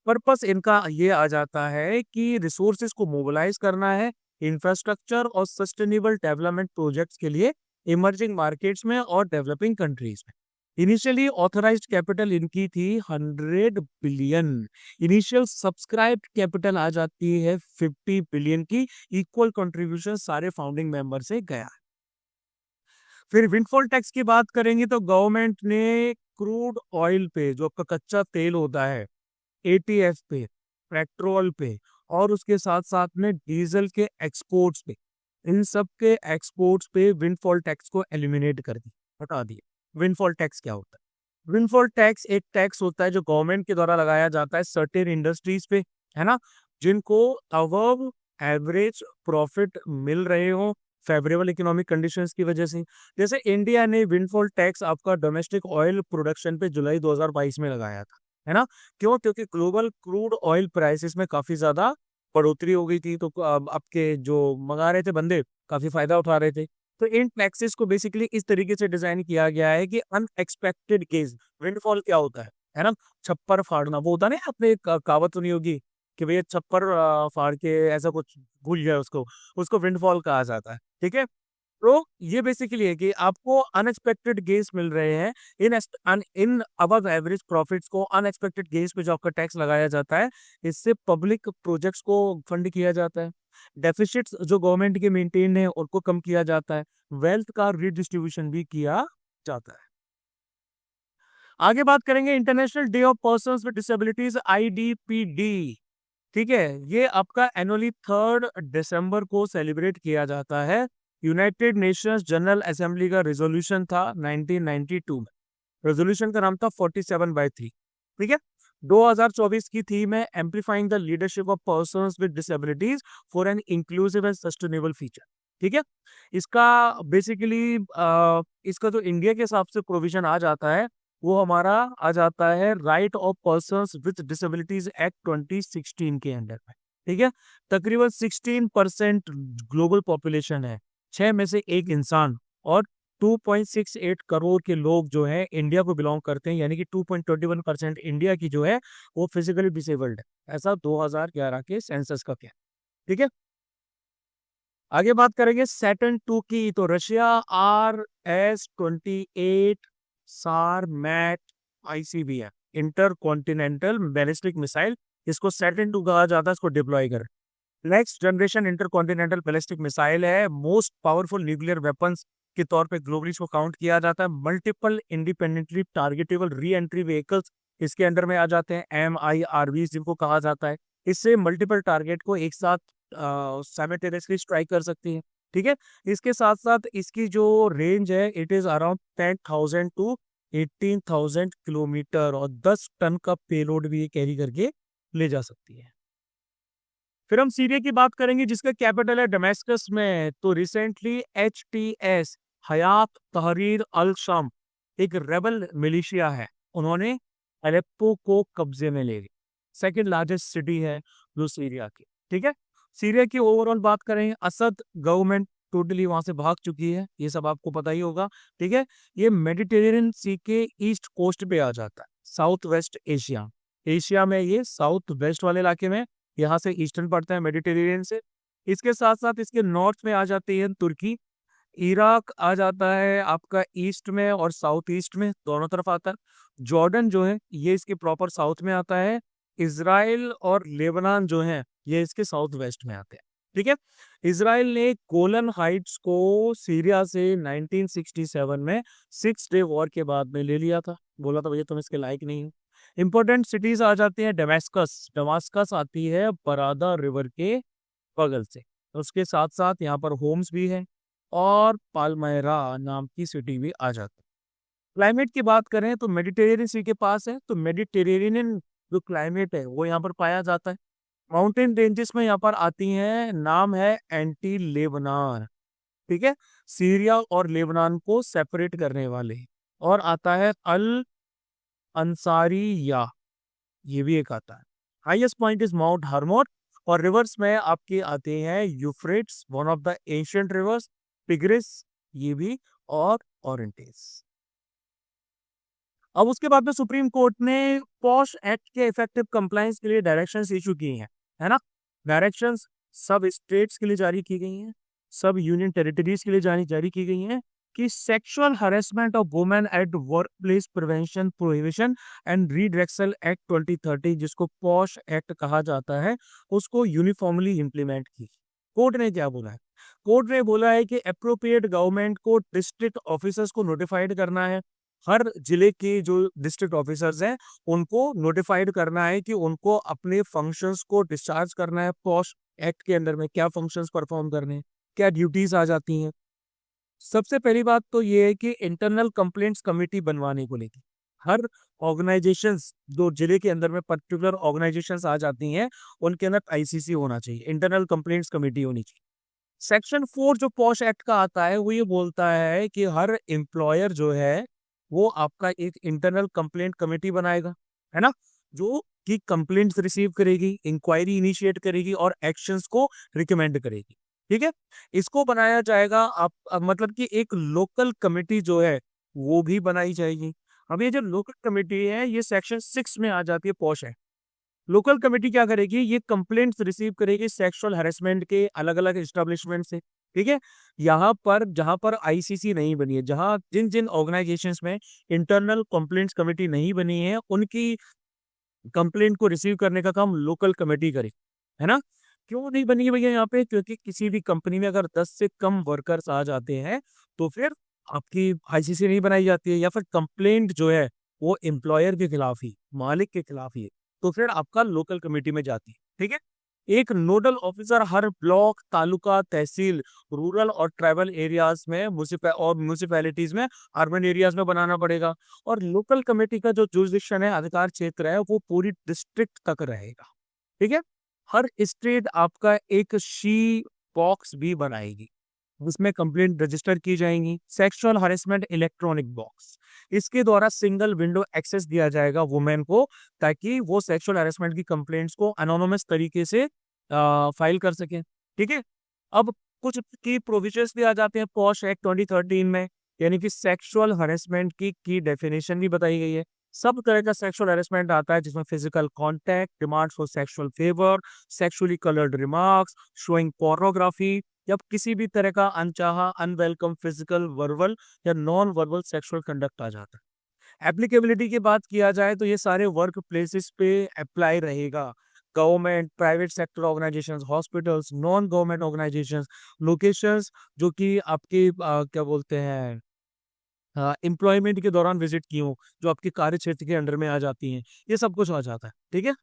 पर्पस इनका ये आ जाता है कि रिसोर्सेज को मोबिलाइज करना है इंफ्रास्ट्रक्चर और सस्टेनेबल डेवलपमेंट प्रोजेक्ट्स के लिए इमर्जिंग मार्केट्स में और डेवलपिंग कंट्रीज में। इनिशियली ऑथराइज्ड कैपिटल इनकी थी 100 बिलियन। इनिशियल सब्सक्राइब्ड कैपिटल आ जाती है 50 बिलियन की। इक्वल कंट्रीब्यूशन सारे फाउंडिंग मेंबर से गया। फिर विंडफॉल टैक्स की बात करेंगे तो गवर्नमेंट ने क्रूड ऑयल पे, जो आपका कच्चा तेल होता है, एटीएफ पे, पेट्रोल पे, और उसके साथ साथ में डीजल के एक्सपोर्ट्स पे, इन सब के एक्सपोर्ट्स पे विंडफॉल टैक्स को एलिमिनेट कर दी, हटा दिया। विंडफॉल टैक्स क्या होता है? विंडफॉल टैक्स एक टैक्स होता है जो गवर्नमेंट के द्वारा लगाया जाता है सर्टेन इंडस्ट्रीज पे, है ना, जिनको अबव एवरेज प्रॉफिट मिल रहे हो फेवरेबल इकोनॉमिक कंडीशंस की वजह से। जैसे इंडिया ने विंडफॉल टैक्स आपका डोमेस्टिक ऑयल प्रोडक्शन पे जुलाई 2022 में लगाया था, है ना। क्यों? क्योंकि ग्लोबल क्रूड ऑयल प्राइसेस में काफी ज्यादा बढ़ोतरी हो गई थी, तो अब आपके जो मंगा रहे थे बंदे काफी फायदा उठा रहे थे। तो इन टैक्सेस को बेसिकली इस तरीके से डिजाइन किया गया है कि अनएक्सपेक्टेड गेज, विंडफॉल क्या होता है ना, छप्पर फाड़ना, वो होता है ना, आपने कहावत सुनी होगी कि भैया छप्पर फाड़ के ऐसा कुछ भूल गया उसको, उसको विंडफॉल कहा जाता है। ठीक है, तो ये बेसिकली है कि आपको अनएक्सपेक्टेड गेन्स मिल रहे हैं, इन अबव एवरेज प्रॉफिट्स को अनएक्सपेक्टेड गेन्स पे जो आपका टैक्स लगाया जाता है, इससे पब्लिक प्रोजेक्ट्स को फंड किया जाता है, डेफिसिट्स जो गवर्नमेंट के मेंटेन है उनको कम किया जाता है, वेल्थ का रिडिस्ट्रीब्यूशन भी किया जाता है। आगे बात करेंगे international day of persons with disabilities, IDPD। ठीक है, ये आपका एनुअली 3 दिसंबर को सेलिब्रेट किया जाता है। यूनाइटेड नेशंस जनरल असेंबली का रेजोल्यूशन था 1992 में, रेजोल्यूशन का नाम था 47/3। ठीक है, 2024 की थीम है amplifying the leadership of persons with disabilities for an inclusive and sustainable future. ठीक है, इसका बेसिकली इसका जो इंडिया के हिसाब से प्रोविजन आ जाता है, वो हमारा आ जाता है right of persons with disabilities act 2016 के अंडर में। ठीक है, तकरीबन 16% ग्लोबल पॉपुलेशन है, 6 में से एक इंसान, और 2.68 करोड़ के लोग जो हैं इंडिया को बिलोंग करते हैं, यानी कि 2.21% इंडिया की जो है वो फिजिकली डिसेबल्ड है, ऐसा 2011 के सेंसस का क्या। ठीक है, आगे बात करेंगे सैटर्न 2 की, तो Russia RS-28 सारमैट ICBM inter continental ballistic missile, इसको सैटर्न 2 कहा जाता है, इसको डिप्लॉय कर। Next generation inter continental ballistic missile है, मोस्ट पावरफुल न्यूक्लियर वेपन्स के तौर पे ग्लोबली इसको काउंट किया जाता है। Multiple independently targetable re entry vehicles इसके अंडर में आ जाते हैं, MIRVs जिनको कहा जाता है। इससे मल्टीपल टारगेट को एक साथ साइमल्टेनियसली स्ट्राइक कर सकती है। ठीक है, इसके साथ साथ इसकी जो रेंज है it is around 10,000 to 18,000 kilometre, और 10 टन का पेलोड भी ये कैरी करके ले जा सकती है। फिर हम सीरिया की बात करेंगे जिसका कैपिटल है डमेस्कस में। तो रिसेंटली HTS हयात तहरीर अल शम, एक रेबल मिलिशिया है, उन्होंने अलेप्पो को कब्जे में ले लिया, सेकंड लार्जेस्ट सिटी है जो सीरिया की। ठीक है, सीरिया की ओवरऑल बात करें, असद गवर्नमेंट टोटली वहां से भाग चुकी है, ये सब आपको पता ही होगा। ठीक है, ये मेडिटेरेनियन सी के ईस्ट कोस्ट पे आ जाता है, साउथ वेस्ट एशिया, एशिया में ये साउथ वेस्ट वाले इलाके में, यहाँ से ईस्टर्न पड़ता है मेडिटेरेनियन से। इसके साथ साथ इसके नॉर्थ में आ जाती है तुर्की, इराक आ जाता है आपका ईस्ट में और साउथ ईस्ट में, दोनों तरफ आता है। जॉर्डन जो है ये इसके प्रॉपर साउथ में आता है। इसराइल और लेबनान जो है ये इसके साउथ वेस्ट में आते हैं। ठीक है, इसराइल ने गोलन हाइट्स को सीरिया से 1967 में 6 डे वॉर के बाद में ले लिया था, बोला था भैया तुम इसके लायक नहीं हो। इंपॉर्टेंट सिटीज आ जाती हैं, डमास्कस, डमास्कस आती है बरादा रिवर के बगल से, उसके साथ साथ यहाँ पर होम्स भी है, और पालमायरा नाम की सिटी भी आ जाती है। क्लाइमेट की बात करें तो मेडिटेरेनियन सी के पास है, तो मेडिटेरेनियन जो क्लाइमेट है वो यहाँ पर पाया जाता है। माउंटेन रेंजेस में यहाँ पर आती हैं, नाम है एंटी लेबनान। ठीक है, सीरिया और लेबनान को सेपरेट करने वाले, और आता है अल अंसारी, या ये भी एक आता है। Highest point is mount Hermon, और रिवर्स में आपके आते हैं Euphrates, one of the ancient reverse, tigris, ये भी, और ओरेंटेस। अब उसके बाद में सुप्रीम कोर्ट ने पॉश एक्ट के इफेक्टिव कंप्लायंस के लिए डायरेक्शंस इशू की हैं, है ना। डायरेक्शंस सब स्टेट्स के लिए जारी की गई हैं, सब यूनियन टेरिटरीज के लिए जारी की गई हैं कि sexual harassment of women at work place prevention prohibition and redressal act 2030, जिसको पॉश एक्ट कहा जाता है, उसको यूनिफॉर्मली इंप्लीमेंट की। कोर्ट ने क्या बोला है? कोर्ट ने बोला है कि अप्रोप्रिएट गवर्नमेंट को डिस्ट्रिक्ट ऑफिसर्स को नोटिफाइड करना है, हर जिले के जो डिस्ट्रिक्ट ऑफिसर्स हैं उनको नोटिफाइड करना है कि उनको अपने फंक्शंस को डिस्चार्ज करना है। पॉश एक्ट के अंडर में क्या फंक्शंस परफॉर्म करने हैं, क्या ड्यूटीज आ जाती हैं। सबसे पहली बात तो ये है कि इंटरनल कंप्लेंट्स कमेटी बनवाने को लेकर हर ऑर्गेनाइजेशंस, जो जिले के अंदर में पर्टिकुलर ऑर्गेनाइजेशंस आ जाती हैं, उनके अंदर ICC होना चाहिए, इंटरनल कंप्लेंट्स कमेटी होनी चाहिए। सेक्शन 4 जो पॉश एक्ट का आता है वो ये बोलता है कि हर एम्प्लॉयर जो है वो आपका एक इंटरनल कंप्लेंट कमेटी बनाएगा, है ना, जो कि कंप्लेंट्स रिसीव करेगी, इंक्वायरी इनिशिएट करेगी और एक्शंस को रिकमेंड करेगी। ठीक है, इसको बनाया जाएगा। आप मतलब कि एक लोकल कमेटी जो है वो भी बनाई जाएगी। अब ये जो लोकल कमेटी है ये सेक्शन 6 में आ जाती है, पॉश है। लोकल कमेटी क्या करेगी, ये कंप्लेंट्स रिसीव करेगी सेक्सुअल हैरेसमेंट के अलग अलग एस्टेब्लिशमेंट से। ठीक है, यहाँ पर जहां पर आईसीसी नहीं बनी है, जहां जिन जिन ऑर्गेनाइजेशंस में इंटरनल कंप्लेंट्स कमेटी नहीं बनी है, उनकी कंप्लेंट को रिसीव करने का काम लोकल कमेटी करे, है ना। क्यों नहीं बनी है भैया यहाँ पे, क्योंकि किसी भी कंपनी में अगर 10 से कम वर्कर्स आ जाते हैं तो फिर आपकी आईसीसी नहीं बनाई जाती है, या फिर कंप्लेंट जो है वो एम्प्लॉयर के खिलाफ ही, मालिक के खिलाफ ही है, तो फिर आपका लोकल कमेटी में जाती है। ठीक है, एक नोडल ऑफिसर हर ब्लॉक, तालुका, तहसील, रूरल और ट्राइबल एरियाज में, म्यूनिसिपैलिटीज में, अर्बन एरियाज में बनाना पड़ेगा। और लोकल कमेटी का जो जुरिस्डिक्शन है, अधिकार क्षेत्र है, वो पूरी डिस्ट्रिक्ट तक रहेगा। ठीक है, हर स्टेट आपका एक शी बॉक्स भी बनाएगी, उसमें कंप्लेंट रजिस्टर की जाएंगी। सेक्सुअल हरेसमेंट इलेक्ट्रॉनिक बॉक्स, इसके द्वारा सिंगल विंडो एक्सेस दिया जाएगा वुमेन को, ताकि वो सेक्सुअल हरेसमेंट की कंप्लेंट्स को एनोनिमस तरीके से फाइल कर सके। ठीक है, अब कुछ की प्रोविजंस भी आ जाते हैं पॉश एक्ट 2013 में, यानी कि सेक्सुअल हरेसमेंट की डेफिनेशन भी बताई गई है। सब तरह का सेक्सुअल हरेसमेंट आता है, जिसमें physical contact, demands for sexual favour, sexually coloured remarks, showing pornography, जब किसी भी तरह का अनचाहा, अनवेलकम फिजिकल, वर्बल या नॉन वर्बल सेक्सुअल कंडक्ट आ जाता है। एप्लीकेबिलिटी की बात किया जाए तो ये सारे वर्क प्लेसेस पे अप्लाई रहेगा। Government, private sector organisations, hospitals, non government organisations, locations जो कि आपके क्या बोलते हैं, एम्प्लॉयमेंट के दौरान विजिट की हो, जो आपके कार्य क्षेत्र के अंडर में आ जाती हैं, ये सब कुछ आ जाता है। ठीक है,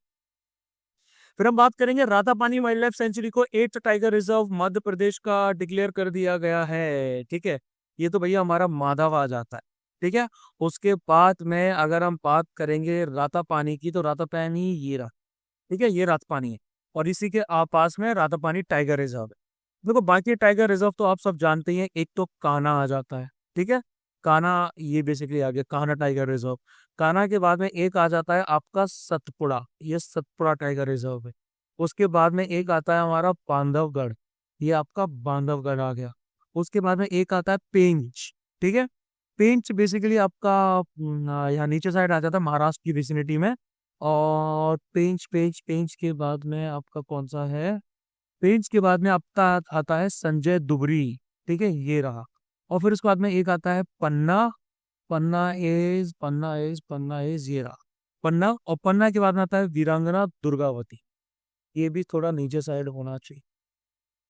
फिर हम बात करेंगे रातापानी वाइल्ड लाइफ सेंचुरी को 8th tiger reserve Madhya Pradesh का डिक्लेयर कर दिया गया है। ठीक है, ये तो भैया हमारा माधव आ जाता है। ठीक है, उसके बाद में अगर हम बात करेंगे रातापानी की, तो रातापानी ये रहा। ठीक है, ये रातापानी है, और इसी के पास में रातापानी टाइगर रिजर्व है। देखो, बाकी टाइगर रिजर्व तो आप सब जानते ही हैं, एक तो कान्हा आ जाता है। ठीक है, कान्हा ये बेसिकली आ गया, कान्हा टाइगर रिजर्व। कान्हा के बाद में एक आ जाता है आपका सतपुड़ा, ये सतपुड़ा टाइगर रिजर्व है। उसके बाद में एक आता है हमारा बांधवगढ़, ये आपका बांधवगढ़ आ गया। उसके बाद में एक आता है पेंच। ठीक है, पेंच बेसिकली आपका यहाँ नीचे साइड आ जाता है, महाराष्ट्र की विसिनिटी में। और पेंच पेंच पेंच के बाद में आपका कौन सा है, पेंच के बाद में आपका आता है संजय दुबरी। ठीक है, ये रहा। और फिर उसके बाद में एक आता है पन्ना। पन्ना इज ये रहा, पन्ना। और पन्ना के बाद में आता है वीरांगना दुर्गावती, ये भी थोड़ा नीचे साइड होना चाहिए,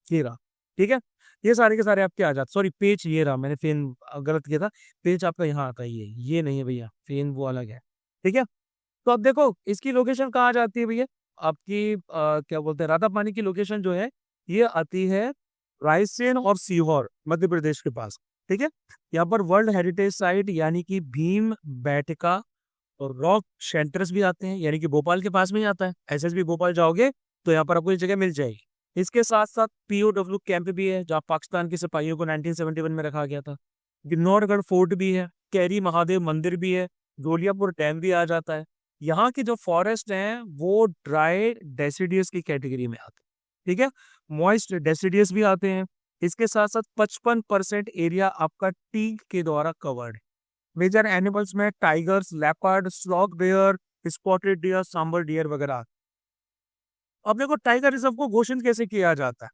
ये रहा। ठीक है, ये सारे के सारे आपके आ जाते। सॉरी, पेज ये रहा, मैंने फेन गलत किया था। पेज आपका यहाँ आता है, ये नहीं है भैया, फेन वो अलग है। ठीक है, तो अब देखो इसकी लोकेशन कहाँ जाती है भैया, आपकी क्या बोलते हैं, रातापानी की लोकेशन जो है ये आती है रायसेन और सीहोर, मध्य प्रदेश के पास। ठीक है, यहाँ पर वर्ल्ड हेरिटेज साइट यानी कि भीम बैठका और रॉक शेल्टर्स भी आते हैं, यानी कि भोपाल के पास में ही आता है। एसएसबी भोपाल जाओगे तो यहाँ पर आपको ये जगह मिल जाएगी। इसके साथ साथ पीओडब्ल्यू कैंप भी है, जहाँ पाकिस्तान के सिपाहियों को 1971 में रखा गया था। गिन्नौरगढ़ फोर्ट भी है, कैरी महादेव मंदिर भी है, धोलियापुर डैम भी आ जाता है। यहाँ के जो फॉरेस्ट हैं वो ड्राई डेसिडियस की कैटेगरी में आते हैं। ठीक है, मॉइस्ट डेसिडियस भी आते हैं। इसके साथ साथ 55% एरिया आपका टीक के द्वारा कवर्ड है। मेजर एनिमल्स में tigers, leopard, sloth bear, spotted deer, sambar deer वगैरह। अब देखो टाइगर रिजर्व को घोषित कैसे किया जाता है।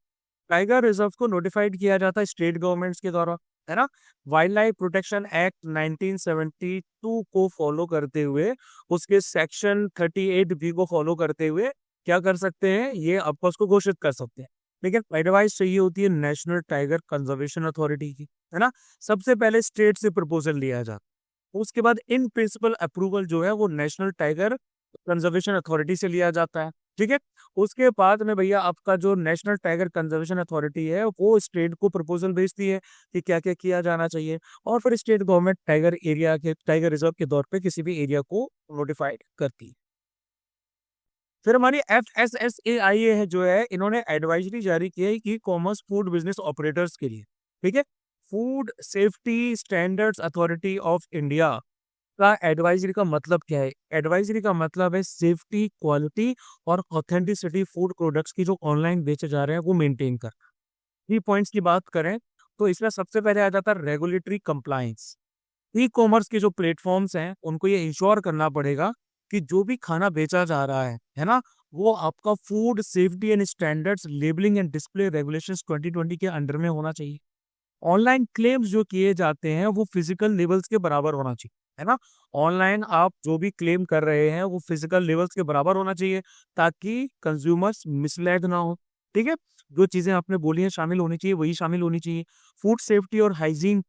टाइगर रिजर्व को नोटिफाइड किया जाता है स्टेट गवर्नमेंट्स के द्वारा, है ना। वाइल्ड लाइफ प्रोटेक्शन एक्ट 1972 को फॉलो करते हुए, उसके सेक्शन 38 बी को फॉलो करते हुए क्या कर सकते हैं, ये आपको उसको घोषित कर सकते हैं। लेकिन एडवाइस चाहिए होती है नेशनल टाइगर कंजर्वेशन अथॉरिटी की, है ना। सबसे पहले स्टेट से प्रपोजल लिया जाता है, उसके बाद इन प्रिंसिपल अप्रूवल जो है वो नेशनल टाइगर कंजर्वेशन अथॉरिटी से लिया जाता है। ठीक है, उसके बाद में भैया आपका जो नेशनल टाइगर कंजर्वेशन अथॉरिटी है वो स्टेट को प्रपोजल भेजती है कि क्या क्या किया जाना चाहिए, और फिर स्टेट गवर्नमेंट टाइगर एरिया के, टाइगर रिजर्व के तौर पे किसी भी एरिया को नोटिफाइड करती है। फिर हमारी FSSAI है जो है, इन्होंने एडवाइजरी जारी की है कि कॉमर्स फूड बिजनेस ऑपरेटर्स के लिए। ठीक है, food safety standards authority of India का एडवाइजरी का मतलब क्या है। एडवाइजरी का मतलब है सेफ्टी, क्वालिटी और ऑथेंटिसिटी फूड प्रोडक्ट्स की जो ऑनलाइन बेचे जा रहे हैं वो मेंटेन कर। 3 पॉइंट्स की बात करें तो इसमें सबसे पहले आ जाता है रेगुलेटरी कंप्लायंस। ई कॉमर्स के जो प्लेटफॉर्म्स हैं उनको ये इंश्योर करना पड़ेगा कि जो भी खाना बेचा जा रहा है ना, वो आपका food safety and standards labelling and display regulations 2020 के अंडर में होना चाहिए। ऑनलाइन क्लेम्स जो किए जाते हैं वो फिजिकल लेवल्स के बराबर होना चाहिए, है ना। ऑनलाइन आप जो भी क्लेम कर रहे हैं वो फिजिकल लेवल्स के बराबर होना चाहिए ताकि कंज्यूमर्स मिसलेड ना हो। ठीक है, जो चीजें आपने बोली हैं शामिल होनी चाहिए वही शामिल होनी चाहिए। फूड सेफ्टी और हाइजीन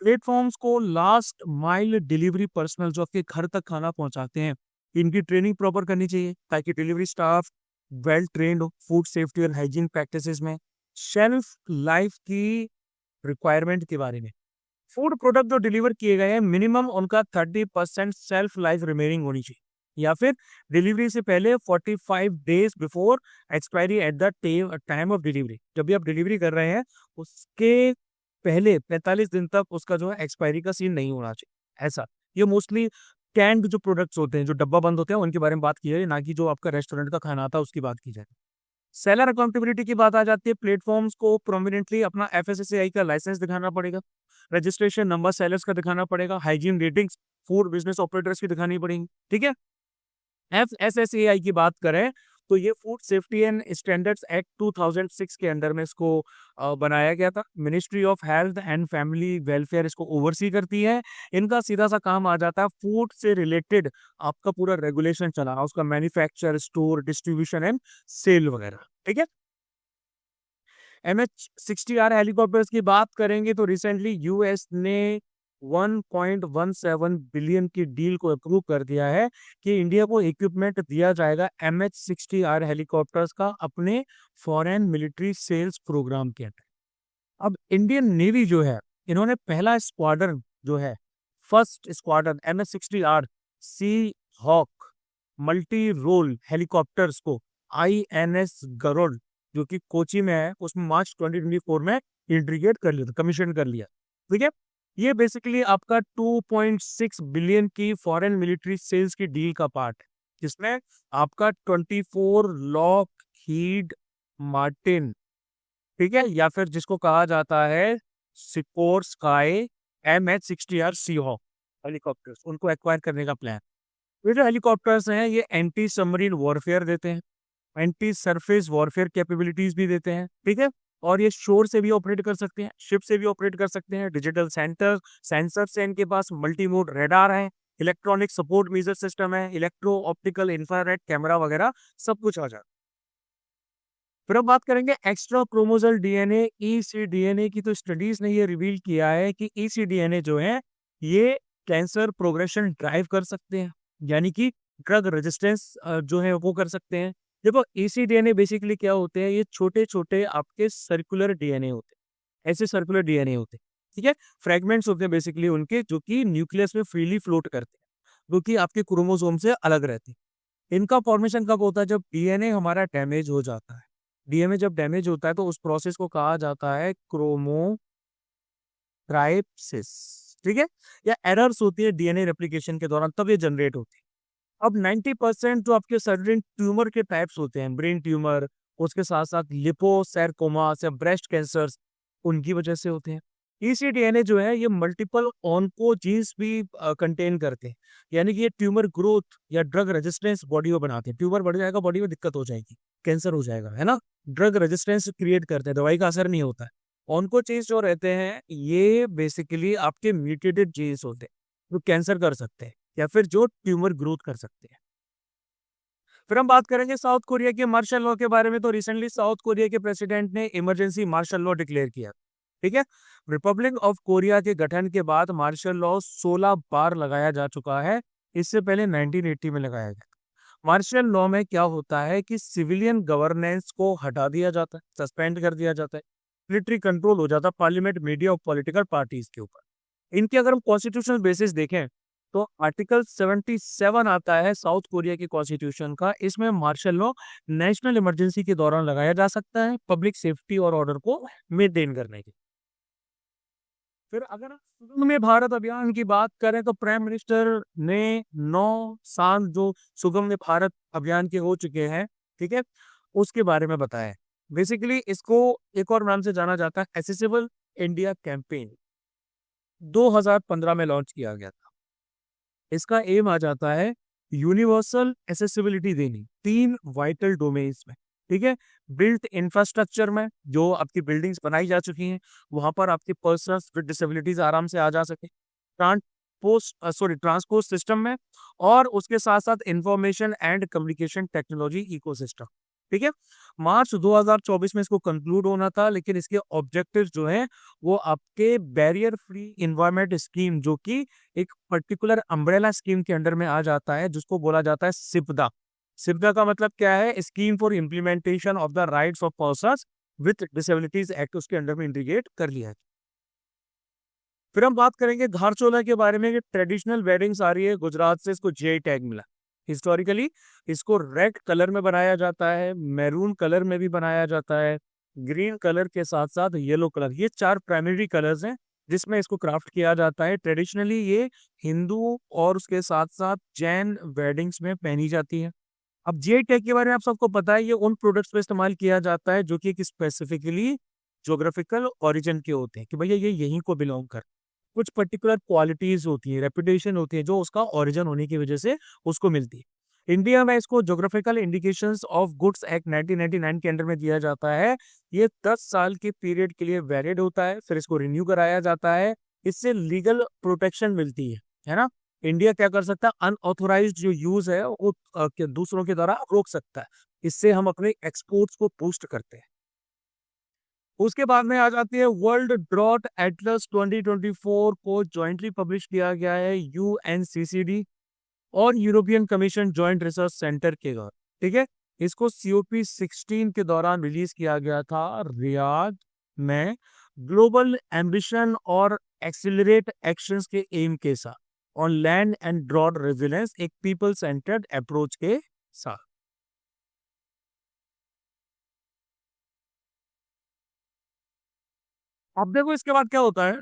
प्लेटफॉर्म्स को लास्ट माइल डिलीवरी पर्सनल जो आपके घर तक खाना पहुंचाते हैं, इनकी ट्रेनिंग प्रॉपर करनी चाहिए ताकि डिलीवरी स्टाफ वेल ट्रेंड हो फूड सेफ्टी और हाइजीन प्रैक्टिसेस में। शेल्फ लाइफ की रिक्वायरमेंट के बारे में, फूड प्रोडक्ट जो डिलीवर किए गए हैं मिनिमम उनका 30% सेल्फ लाइफ रिमेनिंग होनी चाहिए, या फिर डिलीवरी से पहले 45 days before expiry at the time of delivery. जब भी आप डिलीवरी कर रहे हैं उसके पहले 45 दिन तक उसका जो है एक्सपायरी का सीन नहीं होना चाहिए ऐसा। ये मोस्टली कैंड जो प्रोडक्ट्स होते हैं जो डब्बा बंद होते हैं उनके बारे में बात की जाए, ना कि जो आपका रेस्टोरेंट का खाना आता है उसकी बात की जाए। सेलर अकाउंटेबिलिटी की बात आ जाती है, प्लेटफॉर्म्स को प्रोमिनेंटली अपना एफएसएसएआई का लाइसेंस दिखाना पड़ेगा, रजिस्ट्रेशन नंबर सेलर्स का दिखाना पड़ेगा, hygiene ratings food business operators की दिखानी पड़ेगी। ठीक है, एफएसएसएआई की बात करें तो ये food safety and standards act 2006 के अंडर में इसको बनाया गया था। Ministry of health and family welfare इसको ओवरसी करती है। इनका सीधा सा काम आ जाता है फूड से रिलेटेड आपका पूरा रेगुलेशन चलाना, उसका manufacture, store, distribution and sale वगैरह। ठीक है, MH-60R हेलीकॉप्टर्स की बात करेंगे तो रिसेंटली यूएस ने 1.17 बिलियन की डील को अप्रूव कर दिया है कि इंडिया को इक्विपमेंट दिया जाएगा MH-60R हेलीकॉप्टर्स का अपने फॉरेन मिलिट्री सेल्स प्रोग्राम के अंदर। अब इंडियन नेवी जो है इन्होंने पहला स्क्वाड्रन जो है, फर्स्ट स्क्वाड्रन MH-60R सी हॉक मल्टी रोल हेलीकॉप्टर्स को INS गरुड़ जो कि कोची में है उसमें मार्च 2024 में इंटीग्रेट कर लिया, कमीशन कर लिया। ठीक है, ये बेसिकली आपका 2.6 बिलियन की फॉरेन मिलिट्री सेल्स की डील का पार्ट है, जिसमें आपका 24 लॉक हीड मार्टिन, ठीक है, या फिर जिसको कहा जाता है सिकोर स्काई MH-60R सीहॉक हेलीकॉप्टर्स, उनको एक्वायर करने का प्लान। ये जो हेलीकॉप्टर्स हैं ये एंटी सबमरीन वॉरफेयर देते हैं, एंटी सरफेस वॉरफेयर कैपेबिलिटीज भी देते हैं। ठीक है, और ये शोर से भी ऑपरेट कर सकते हैं, शिप से भी ऑपरेट कर सकते हैं। डिजिटल सेंसर से इनके पास मल्टी मोड रेडार है, इलेक्ट्रॉनिक सपोर्ट मेजर सिस्टम है, इलेक्ट्रो ऑप्टिकल इंफ्रारेड कैमरा वगैरह सब कुछ आ जाता है। फिर हम बात करेंगे एक्स्ट्रा क्रोमोसोमल डीएनए ईसीडीएनए की। तो स्टडीज ने ये रिवील किया है कि ईसीडीएनए जो है ये कैंसर प्रोग्रेशन ड्राइव कर सकते हैं, यानी कि ड्रग रेजिस्टेंस जो है वो कर सकते हैं। देखो ईसीडीएनए बेसिकली क्या होते हैं, ये छोटे छोटे आपके सर्कुलर डीएनए होते हैं, ऐसे सर्कुलर डीएनए होते हैं। ठीक है, फ्रेगमेंट्स होते हैं बेसिकली उनके जो कि न्यूक्लियस में फ्रीली फ्लोट करते हैं, जो कि आपके क्रोमोसोम से अलग रहते हैं। इनका फॉर्मेशन कब होता है, जब डीएनए हमारा डैमेज हो जाता है। डीएनए जब डैमेज होता है तो उस प्रोसेस को कहा जाता है क्रोमोट्राइप्सिस। ठीक है, या एरर्स होती है डीएनए रेप्लिकेशन के दौरान, तब ये जनरेट होती है। अब 90% जो आपके सर्टेन ट्यूमर के टाइप्स होते हैं, ब्रेन ट्यूमर, उसके साथ साथ लिपोसैरकोमा या ब्रेस्ट कैंसर, उनकी वजह से होते हैं। ईसीडीएनए जो है ये मल्टीपल ऑन्कोजीन्स भी कंटेन करते हैं, यानी कि ये ट्यूमर ग्रोथ या ड्रग रेजिस्टेंस बॉडी में बनाते हैं। ट्यूमर बढ़ जाएगा, बॉडी में दिक्कत हो जाएगी, कैंसर हो जाएगा, है ना। ड्रग रेजिस्टेंस क्रिएट करते हैं, दवाई का असर नहीं होता है। ऑन्कोजीन्स जो रहते हैं ये बेसिकली आपके म्यूटेटेड जीन्स होते हैं जो कैंसर कर सकते हैं या फिर जो ट्यूमर ग्रोथ कर सकते हैं। फिर हम बात करेंगे साउथ कोरिया के मार्शल लॉ के बारे में। तो रिसेंटली साउथ कोरिया के प्रेसिडेंट ने इमरजेंसी मार्शल लॉ डिक्लेयर किया। ठीक है, रिपब्लिक ऑफ कोरिया के गठन के बाद मार्शल लॉ 16 बार लगाया जा चुका है, इससे पहले 1980 में लगाया गया। मार्शल लॉ में क्या होता है कि सिविलियन गवर्नेंस को हटा दिया जाता है, सस्पेंड कर दिया जाता है, मिलिट्री कंट्रोल हो जाता है पार्लियामेंट, मीडिया और पॉलिटिकल पार्टीज के ऊपर। इनके अगर हम कॉन्स्टिट्यूशनल बेसिस देखें तो आर्टिकल 77 आता है साउथ कोरिया के कॉन्स्टिट्यूशन का। इसमें मार्शल लॉ नेशनल इमरजेंसी के दौरान लगाया जा सकता है पब्लिक सेफ्टी और ऑर्डर को मेंटेन करने के। फिर अगर हम सुगम्य भारत अभियान की बात करें तो प्राइम मिनिस्टर ने 9 साल जो सुगम्य भारत अभियान के हो चुके हैं, ठीक है, उसके बारे में बताया। बेसिकली इसको एक और नाम से जाना जाता है एसेसिबल इंडिया कैंपेन, 2015 में लॉन्च किया गया था। इसका एम आ जाता है यूनिवर्सल एसेसिबिलिटी देनी 3 वाइटल डोमेन्स में, ठीक है। बिल्ट इंफ्रास्ट्रक्चर में, जो आपकी बिल्डिंग्स बनाई जा चुकी हैं वहां पर आपके पर्सनस विद डिसेबिलिटीज आराम से आ जा सके। ट्रांसपोर्ट सिस्टम में, और उसके साथ साथ information and communication technology ecosystem, ठीक है। मार्च 2024 में इसको कंक्लूड होना था, लेकिन इसके ऑब्जेक्टिव्स जो हैं वो आपके बैरियर फ्री इन्वायरमेंट स्कीम, जो कि एक पर्टिकुलर अम्ब्रेला स्कीम के अंडर में आ जाता है, जिसको बोला जाता है सिपदा। सिपदा का मतलब क्या है? Scheme for implementation of the rights of persons with disabilities act, उसके अंडर में इंटीग्रेट कर लिया है। फिर हम बात करेंगे धारचोला के बारे में कि ट्रेडिशनल वेडिंग्स आ रही है गुजरात से, इसको जीआई टैग मिला। हिस्टोरिकली इसको रेड कलर में बनाया जाता है, मैरून कलर में भी बनाया जाता है, ग्रीन कलर के साथ साथ येलो कलर, ये 4 प्राइमरी कलर्स हैं जिसमें इसको क्राफ्ट किया जाता है। ट्रेडिशनली ये हिंदू और उसके साथ साथ जैन वेडिंग्स में पहनी जाती है। अब जीआई टैग के बारे में आप सबको पता है, ये उन प्रोडक्ट्स पे इस्तेमाल किया जाता है जो कि एक स्पेसिफिकली ज्योग्राफिकल ओरिजिन के होते हैं, कि भैया ये यहीं को बिलोंग कर, कुछ पर्टिकुलर क्वालिटीज होती है, रेपुटेशन होती है, जो उसका ओरिजिन होने की वजह से उसको मिलती है। इंडिया में इसको geographical indications of goods act 1999 के अंडर में दिया जाता है। ये 10 साल के पीरियड के लिए वैलिड होता है, फिर इसको रिन्यू कराया जाता है। इससे लीगल प्रोटेक्शन मिलती है ना। इंडिया क्या कर सकता है? अनऑथोराइज्ड जो यूज है वो दूसरों के द्वारा रोक सकता है। इससे हम अपने एक्सपोर्ट्स को बूस्ट करते हैं। उसके बाद में आ जाती है वर्ल्ड ड्रॉट एटलस 2024 को जॉइंटली पब्लिश किया गया है यूएनसीसीडी और European commission joint research centre के द्वारा, ठीक है। इसको सीओपी 16 के दौरान रिलीज किया गया था रियाद में, ग्लोबल एम्बिशन और एक्सिलरेट एक्शंस के एम के साथ, on land and drought resilience, एक पीपल सेंटर्ड अप्रोच के साथ। अब देखो इसके बाद क्या होता है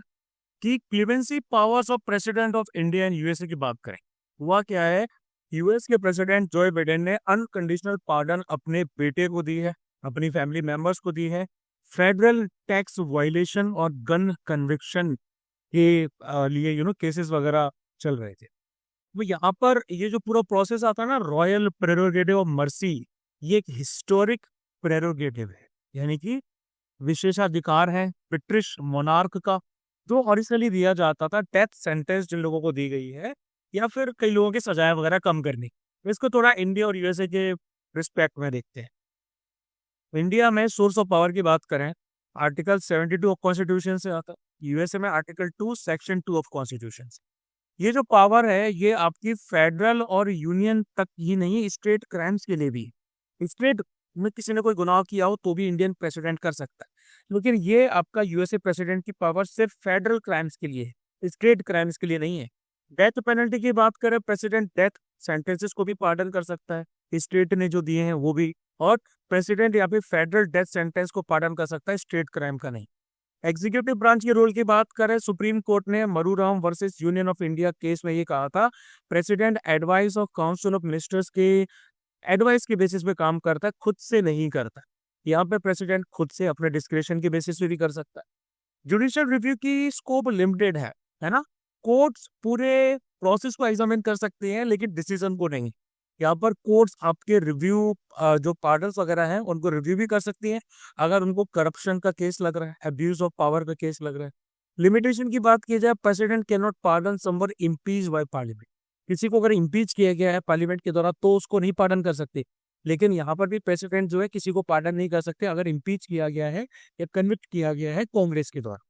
कि clemency powers of president of India and USA की बात करें। हुआ क्या है, यूएस के प्रेसिडेंट जो बाइडेन ने अनकंडीशनल पार्डन अपने बेटे को दी है, अपनी फैमिली मेंबर्स को दी है। फेडरल टैक्स वायलेशन और गन कन्विक्शन के लिए केसेस वगैरह चल रहे थे। तो यहाँ पर ये जो पूरा प्रोसेस आता है ना, रॉयल प्रेरोगेटिव ऑफ मर्सी, ये एक हिस्टोरिक प्रेरोगेटिव है, यानी कि विशेषाधिकार है ब्रिटिश मोनार्क का, जो ओरिजिनली दिया जाता था डेथ सेंटेंस जिन लोगों को दी गई है, या फिर कई लोगों की सजाएं वगैरह कम करनी। तो इसको थोड़ा इंडिया और यूएसए के रिस्पेक्ट में देखते हैं। इंडिया में सोर्स ऑफ पावर की बात करें, आर्टिकल 72 ऑफ कॉन्स्टिट्यूशन से आता है। यूएसए में आर्टिकल 2 सेक्शन 2 ऑफ कॉन्स्टिट्यूशन। ये जो पावर है ये आपकी फेडरल और यूनियन तक ही नहीं, स्टेट क्राइम्स के लिए भी। स्टेट में किसी ने कोई गुनाह किया हो तो भी इंडियन प्रेसिडेंट कर सकता है, लेकिन ये आपका यूएसए प्रेसिडेंट की पावर सिर्फ फेडरल क्राइम्स के लिए है, स्टेट क्राइम्स के लिए नहीं है। डेथ पेनल्टी की बात करें, प्रेसिडेंट डेथ सेंटेंसेस को भी पार्डन कर सकता है, स्टेट ने जो दिए हैं वो भी, और प्रेसिडेंट या फिर फेडरल डेथ सेंटेंस को पार्डन कर सकता है, स्टेट क्राइम का नहीं। एग्जीक्यूटिव ब्रांच के रोल की बात करें, सुप्रीम कोर्ट ने Maru Ram versus Union of India case में ये कहा था, president advice of council of ministers के एडवाइस के बेसिस पे काम करता है, खुद से नहीं करता। यहाँ पे प्रेसिडेंट खुद से अपने डिस्क्रिप्शन के बेसिस पे भी कर सकता है। जुडिशियल रिव्यू की स्कोप लिमिटेड है ना। कोर्ट्स पूरे प्रोसेस को एग्जामिन कर सकते हैं लेकिन डिसीजन को नहीं। यहाँ पर कोर्ट्स आपके रिव्यू जो पार्डन्स वगैरह हैं उनको रिव्यू भी कर सकती हैं अगर उनको करप्शन का केस लग रहा है, अब्यूज ऑफ पावर का केस लग रहा है। लिमिटेशन की बात की जाए, president can not pardon someone impeach by parliament. किसी को अगर इम्पीच किया गया है पार्लियामेंट के द्वारा तो उसको नहीं पार्डन कर सकते, लेकिन यहाँ पर भी प्रेसिडेंट जो है किसी को पार्डन नहीं कर सकते अगर इम्पीच किया गया है या कन्विक्ट किया गया है कांग्रेस के द्वारा।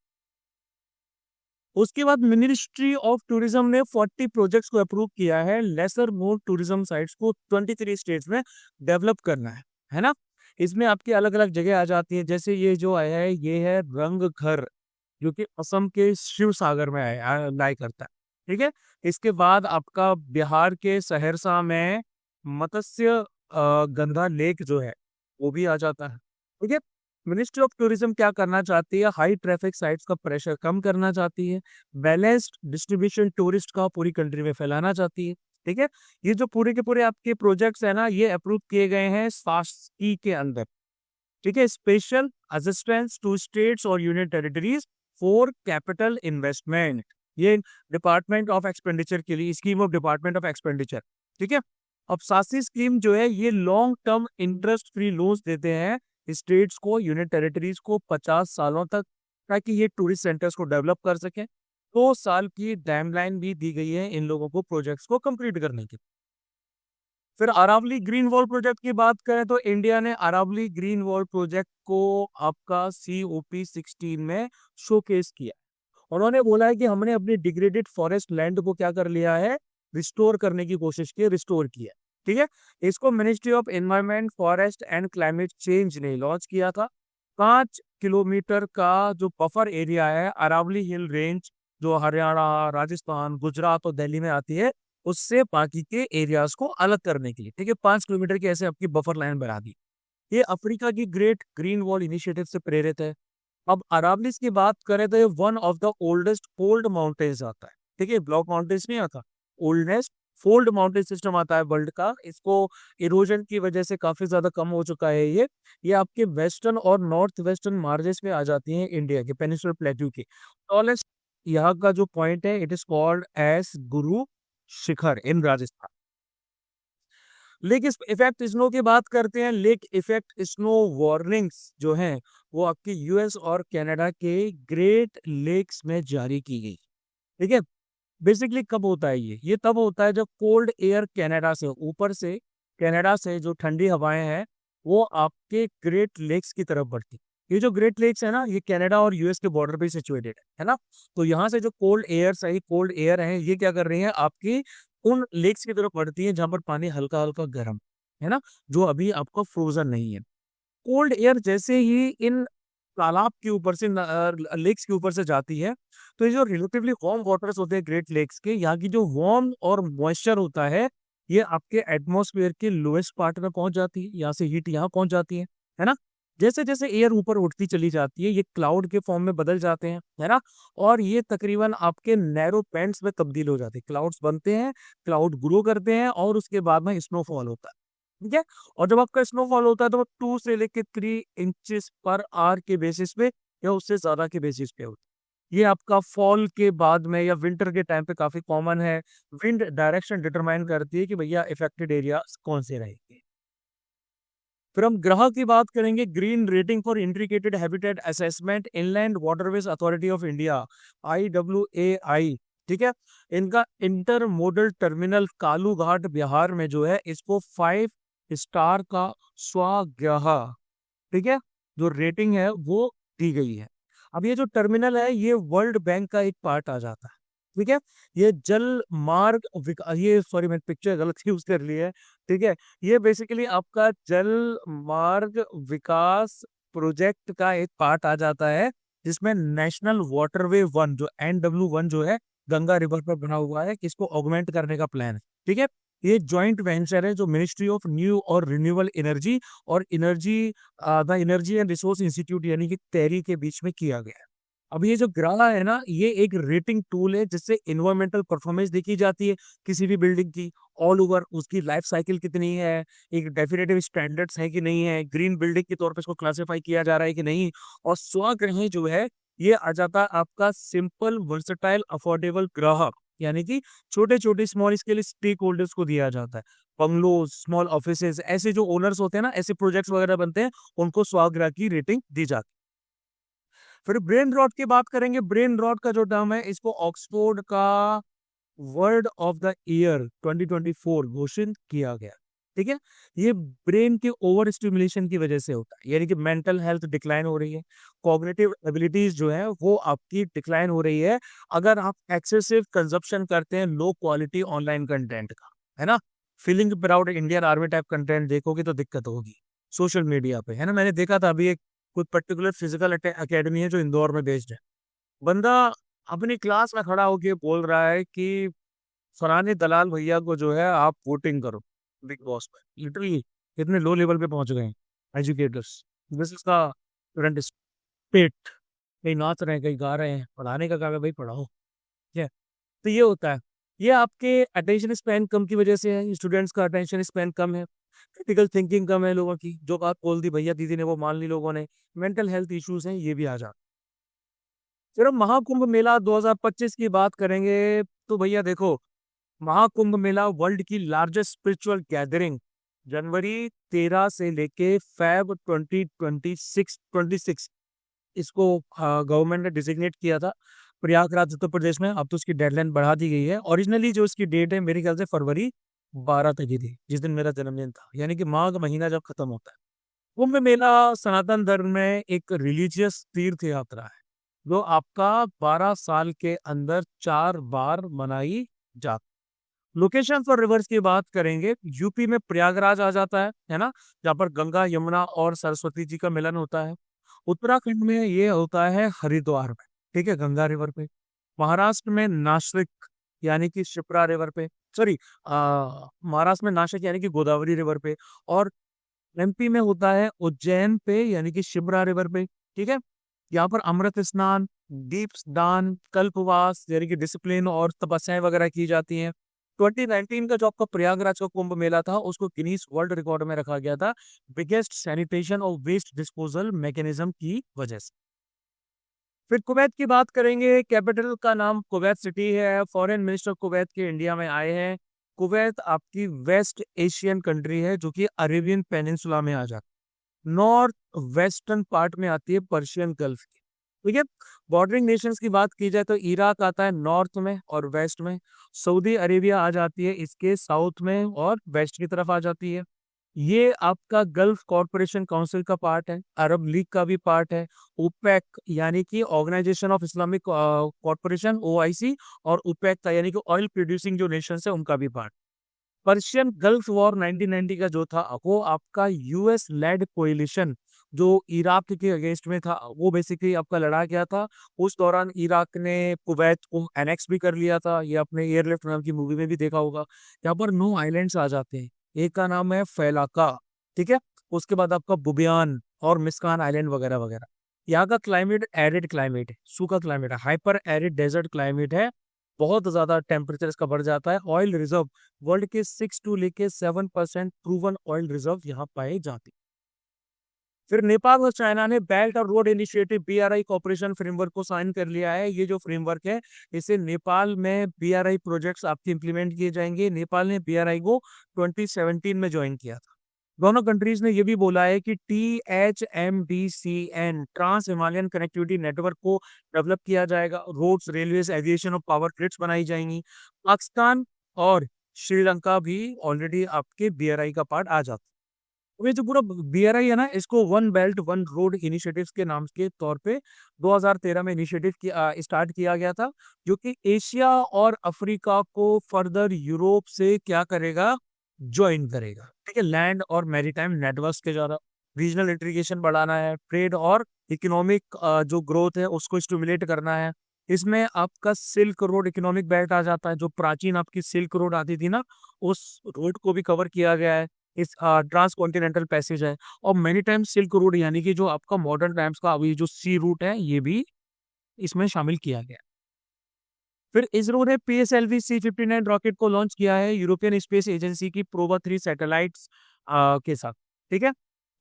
उसके बाद मिनिस्ट्री ऑफ टूरिज्म ने 40 प्रोजेक्ट्स को अप्रूव किया है, लेसर मोर टूरिज्म साइट्स को 23 स्टेट्स में डेवलप करना है ना। इसमें आपकी अलग अलग जगह आ जाती है, जैसे ये जो आया है ये है रंग घर, जो कि असम के शिव सागर में लाई करता है, ठीक है। इसके बाद आपका बिहार के सहरसा में मत्स्य गंगा लेक जो है वो भी आ जाता है, ठीक है। मिनिस्ट्री ऑफ टूरिज्म क्या करना चाहती है? हाई ट्रैफिक साइट्स का प्रेशर कम करना चाहती है, बैलेंस्ड डिस्ट्रीब्यूशन टूरिस्ट का पूरी कंट्री में फैलाना चाहती है, ठीक है। ये जो पूरे के पूरे आपके प्रोजेक्ट्स है ना, ये अप्रूव किए गए हैं शासकी के अंदर, ठीक है, स्पेशल असिस्टेंस टू स्टेट्स और union territories for capital investment, ये डिपार्टमेंट ऑफ एक्सपेंडिचर के लिए, scheme of department of expenditure. ठीक है, अब सासी स्कीम जो है ये long term interest free loans देते हैं स्टेट्स को, यूनियन टेरिटरीज को 50 सालों तक, ताकि ये टूरिस्ट सेंटर्स को डेवलप कर सके। 2 साल की टाइमलाइन भी दी गई है इन लोगों को प्रोजेक्ट्स को कंप्लीट करने की। फिर अरावली ग्रीन वॉल प्रोजेक्ट की बात करें तो इंडिया ने अरावली ग्रीन वॉल प्रोजेक्ट को आपका COP16 में शोकेस किया। उन्होंने बोला है कि हमने अपनी डिग्रेडेड फॉरेस्ट लैंड को क्या कर लिया है, रिस्टोर करने की कोशिश की, रिस्टोर किया। ठीक है, इसको ministry of environment forest and climate change ने लॉन्च किया था। 5 किलोमीटर का जो बफर एरिया है अरावली हिल रेंज, जो हरियाणा, राजस्थान, गुजरात और दिल्ली में आती है, उससे बाकी के एरियाज को अलग करने के लिए। ठीक है, 5 किलोमीटर की ऐसे आपकी बफर लाइन बना दी। ये अफ्रीका की ग्रेट ग्रीन वॉल इनिशिएटिव से प्रेरित है। अब अरावलीज की बात करें तो ये one of the oldest fold mountains आता है। ठीक है, ब्लॉक माउंटेन्स नहीं आता, ओल्डेस्ट फोल्ड माउंटेन सिस्टम आता है वर्ल्ड का। इसको इरोजन की वजह से काफी ज्यादा कम हो चुका है। ये आपके वेस्टर्न और नॉर्थ वेस्टर्न मार्जेस में आ जाती हैं इंडिया के पेनिनसुलर प्लेट्यू के। टॉलेस्ट यहाँ का जो पॉइंट है, it is called S Guru Shikhar in Rajasthan. Lake effect snow की बात करते हैं। लेक इफेक्ट स्नो वार्निंग्स जो हैं वो आपके US और कनाडा के ग्रेट लेक्स में जारी की गई। ठीक है, बेसिकली कब होता है ये तब होता है जब कोल्ड एयर कनाडा से, ऊपर से कनाडा से जो ठंडी हवाएं हैं वो आपके ग्रेट लेक्स की तरफ बढ़ती। ये जो ग्रेट लेक्स है ना, ये कनाडा और US के बॉर्डर पे सिचुएटेड है ना। तो यहाँ से जो कोल्ड एयर है ये क्या कर रही है, आपकी उन लेक्स की तरफ बढ़ती है जहां पर पानी हल्का हल्का गर्म है ना, जो अभी आपका फ्रोजन नहीं है। कोल्ड एयर जैसे ही इन तालाब के ऊपर से, लेक्स के ऊपर से जाती है, तो ये जो रिलेटिवली वार्म वाटर्स होते हैं ग्रेट लेक्स के, यहाँ की जो वार्म और मॉइस्चर होता है, ये आपके एटमॉस्फेयर के लोएस्ट पार्ट में पहुंच जाती है। यहाँ से हीट यहाँ पहुंच जाती है ना। जैसे जैसे एयर ऊपर उठती चली जाती है, ये क्लाउड के फॉर्म में बदल जाते हैं, है ना। और ये तकरीबन आपके नैरो बैंड्स में तब्दील हो जाते हैं, क्लाउड्स बनते हैं, क्लाउड ग्रो करते हैं और उसके बाद में स्नोफॉल होता है। ठीक है, और जब आपका स्नोफॉल होता है तो वो 2 से लेकर 3 इंचेस पर आवर के बेसिस पे या उससे ज्यादा के बेसिस पे होता है। ये आपका फॉल के बाद में या विंटर के टाइम पे काफी कॉमन है। विंड डायरेक्शन डिटरमाइन करती है कि भैया इफेक्टेड एरिया कौन से रहेंगे। फिर हम ग्रह की बात करेंगे। Green rating for intricated habitat assessment inland waterways authority of India, IWAI। ठीक है, इनका inter modal terminal Kalu Ghat Bihar में जो है, इसको 5 स्टार का स्वाग्रह, ठीक है, जो रेटिंग है वो दी गई है। अब ये जो टर्मिनल है ये वर्ल्ड बैंक का एक पार्ट आ जाता है। ठीक है, ये जल मार्ग ये सॉरी मैंने पिक्चर गलत यूज कर ली है। ठीक है, ये बेसिकली आपका जल मार्ग विकास प्रोजेक्ट का एक पार्ट आ जाता है, जिसमें नेशनल वाटरवे 1 जो NW1 जो है गंगा रिवर पर बना हुआ है, इसको ऑगमेंट करने का प्लान है। ठीक है, ये जॉइंट वेंचर है जो मिनिस्ट्री ऑफ न्यू और रिन्यूएबल एनर्जी और the energy and resource institute यानी कि टेरी के बीच में किया गया है। अब ये जो ग्राला है ना, ये एक रेटिंग टूल है जिससे इन्वायरमेंटल परफॉर्मेंस देखी जाती है किसी भी बिल्डिंग की ऑल ओवर, उसकी लाइफ साइकिल कितनी है, एक डेफिनेटिव स्टैंडर्ड्स है कि नहीं है, ग्रीन बिल्डिंग के तौर पे इसको क्लासिफाई किया जा रहा है कि नहीं। और स्वग्रह जो है ये आ जाता है आपका सिंपल वर्सेटाइल अफोर्डेबल ग्राहक, यानी कि छोटे छोटे स्मॉल स्केल स्टेक होल्डर्स को दिया जाता है। बंगलोज, स्मॉल ऑफिसेज, ऐसे जो ओनर्स होते हैं ना, ऐसे प्रोजेक्ट्स वगैरह बनते हैं, उनको स्वग्रह की रेटिंग दी जाती है। फिर ब्रेन रॉट की बात करेंगे। ब्रेन रॉट का जो टर्म है, इसको ऑक्सफोर्ड का वर्ड ऑफ द ईयर 2024 घोषित किया गया। ठीक है, ये ब्रेन के ओवर स्टिमुलेशन की वजह से होता है, यानी कि मेंटल हेल्थ डिक्लाइन हो रही है, कॉग्निटिव एबिलिटीज जो है वो आपकी डिक्लाइन हो रही है अगर आप एक्सेसिव कंजप्शन करते हैं लो क्वालिटी ऑनलाइन कंटेंट का, है ना। Feeling proud Indian army type content देखोगे तो दिक्कत होगी सोशल मीडिया पे, है ना। मैंने देखा था अभी एक कोई पर्टिकुलर फिजिकल एकेडमी है जो इंदौर में बेस्ड है। बंदा अपनी क्लास में खड़ा होके बोल रहा है कि फलाने दलाल भैया को जो है आप वोटिंग करो बिग बॉस पे। लिटरली इतने लो लेवल पे पहुंच गए हैं educators. This is the student spirit. कहीं नाच रहे हैं, कहीं गा रहे हैं, पढ़ाने का काम है भाई, पढ़ाओ। ठीक है, तो ये होता है। ये आपके अटेंशन स्पैन कम की वजह से है, स्टूडेंट्स का अटेंशन स्पैन कम है। क्रिटिकल थिंकिंग कम है लोगों की, जो बात बोल दी भैया दीदी ने वो मान ली लोगों ने। मेंटल हेल्थ इश्यूज हैं, ये भी आ जाते। फिर हम महाकुंभ मेला 2025 की बात करेंगे तो भैया देखो, महाकुंभ मेला वर्ल्ड की लार्जेस्ट स्पिरिचुअल गैदरिंग, जनवरी 13 से लेके फेब 2026 इसको गवर्नमेंट ने डिजिग्नेट किया था प्रयागराज उत्तर प्रदेश में। अब तो उसकी डेडलाइन बढ़ा दी गई है। ओरिजिनली जो इसकी डेट है मेरे ख्याल से फरवरी 12 तक ही थी, जिस दिन मेरा जन्मदिन था, यानी कि माघ महीना जब खत्म होता है। कुंभ मेला सनातन धर्म में एक रिलीजियस तीर्थ यात्रा है, जो आपका 12 साल के अंदर 4 बार मनाई जाती। लोकेशन और रिवर्स की बात करेंगे, यूपी में प्रयागराज आ जाता है ना, जहाँ पर गंगा यमुना और सरस्वती जी का मिलन होता है। उत्तराखंड में ये होता है हरिद्वार में, ठीक है, गंगा रिवर पे। महाराष्ट्र में नासिक यानी कि शिप्रा रिवर पे, सॉरी, महाराष्ट्र में नासिक यानी कि गोदावरी रिवर पे। और एमपी में होता है उज्जैन पे यानी कि शिप्रा रिवर पे, ठीक है। यहाँ पर अमृत स्नान, दीप दान, कल्पवास यानी कि डिसिप्लिन और तपस्याएं वगैरह की जाती हैं। 2019 का जो आपका प्रयागराज का कुंभ मेला था, उसको गिनीज वर्ल्ड रिकॉर्ड में रखा गया था बिगेस्ट सैनिटेशन और वेस्ट डिस्पोजल मैकेनिज्म की वजह से। फिर कुवैत की बात करेंगे, कैपिटल का नाम कुवैत सिटी है। फॉरेन मिनिस्टर कुवैत के इंडिया में आए हैं। कुवैत आपकी वेस्ट एशियन कंट्री है, जो कि अरेबियन पेनिनसुला में आ जाती है। नॉर्थ वेस्टर्न पार्ट में आती है पर्शियन गल्फ की, ठीक है। बॉर्डरिंग नेशंस की बात की जाए तो इराक आता है नॉर्थ में और वेस्ट में। सऊदी अरेबिया आ जाती है इसके साउथ में और वेस्ट की तरफ आ जाती है। ये आपका गल्फ कॉरपोरेशन काउंसिल का पार्ट है, अरब लीग का भी पार्ट है। ओपेक यानी कि organisation of Islamic corporation, OIC, और ओपेक का यानी कि ऑयल प्रोड्यूसिंग जो नेशन है उनका भी पार्ट। पर्शियन गल्फ वॉर 1990 का जो था, वो आपका यूएस लेड कोएलिशन जो इराक के अगेंस्ट में था, वो बेसिकली आपका लड़ा गया था। उस दौरान इराक ने कुवैत को एनेक्स भी कर लिया था, ये अपने एयरलिफ्ट नाम की मूवी में भी देखा होगा। यहाँ पर 9 आइलैंड्स आ जाते हैं, एक का नाम है फैलाका, ठीक है। उसके बाद आपका बुबियान और मिस्कान आइलैंड वगैरह वगैरह। यहाँ का क्लाइमेट एरिड क्लाइमेट है, सूखा क्लाइमेट है, हाइपर एरिड डेजर्ट क्लाइमेट है। बहुत ज्यादा टेम्परेचर इसका बढ़ जाता है। ऑयल रिजर्व वर्ल्ड के 6 टू लेके 7% प्रूवन ऑयल रिजर्व यहाँ पाए जाते हैं। फिर नेपाल और चाइना ने बेल्ट और road initiative BRI cooperation framework को साइन कर लिया है। ये जो फ्रेमवर्क है, इसे नेपाल में बीआरआई प्रोजेक्ट्स आपके इंप्लीमेंट किए जाएंगे। नेपाल ने बीआरआई को 2017 में ज्वाइन किया था। दोनों कंट्रीज ने यह भी बोला है कि THMDCN trans Himalayan connectivity network को डेवलप किया जाएगा। रोड्स, रेलवेज, एविएशन और पावर ग्रिड्स बनाई जाएंगी। पाकिस्तान और श्रीलंका भी ऑलरेडी आपके बीआरआई का पार्ट आ जाता है। ये जो पूरा बीआरआई है ना, इसको one belt one road initiatives के नाम के तौर पे 2013 में इनिशिएटिव स्टार्ट किया गया था, जो कि एशिया और अफ्रीका को फर्दर यूरोप से क्या करेगा, ज्वाइन करेगा, ठीक है। लैंड और मैरीटाइम नेटवर्क्स के द्वारा रीजनल इंटीग्रेशन बढ़ाना है, ट्रेड और इकोनॉमिक जो ग्रोथ है उसको स्टिमुलेट करना है। इसमें आपका सिल्क रोड इकोनॉमिक बेल्ट आ जाता है, जो प्राचीन आपकी सिल्क रोड आती थी ना, उस रोड को भी कवर किया गया है। इस ट्रांस कॉन्टिनेंटल पैसेज है। और मेनी टाइम सिल्क रोड यानी कि जो आपका मॉडर्न टाइम्स का अभी जो सी रूट है, ये भी इसमें शामिल किया गया। फिर इसरो ने PSLV C-59 रॉकेट को लॉन्च किया है यूरोपियन स्पेस एजेंसी की प्रोबा 3 सैटेलाइट्स के साथ, ठीक है।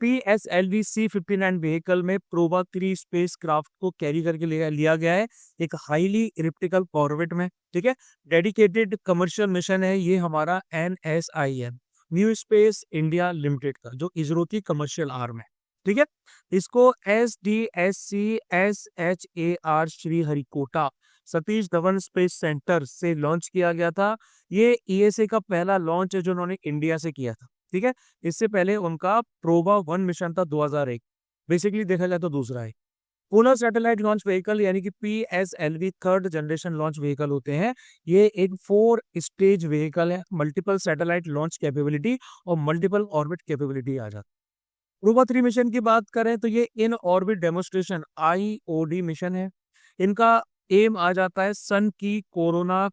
PSLV C-59 व्हीकल में प्रोबा 3 स्पेस क्राफ्ट को कैरी करके लिया गया है, एक हाईली इलिप्टिकल ऑर्बिट में, ठीक है। डेडिकेटेड कमर्शियल मिशन है ये हमारा NSIM, new space India limited का, जो इसरो की कमर्शियल आर्म है, ठीक है। इसको SDSC-SHAR Sriharikota Satish Dhawan space centre से लॉन्च किया गया था। ये ESA का पहला लॉन्च है जो उन्होंने इंडिया से किया था, ठीक है। इससे पहले उनका प्रोबा 1 मिशन था 2001, बेसिकली देखा जाए तो दूसरा है। पोलर सैटेलाइट लॉन्च व्हीकल यानी कि PSLV third generation launch vehicle होते हैं। ये एक 4 स्टेज व्हीकल है, मल्टीपल सैटेलाइट लॉन्च कैपेबिलिटी और मल्टीपल ऑर्बिट कैपेबिलिटी आ जाती है। प्रोबा 3 मिशन की बात करें तो ये in orbit demonstration IOD mission है। इनका एम आ जाता है सन की कोरोना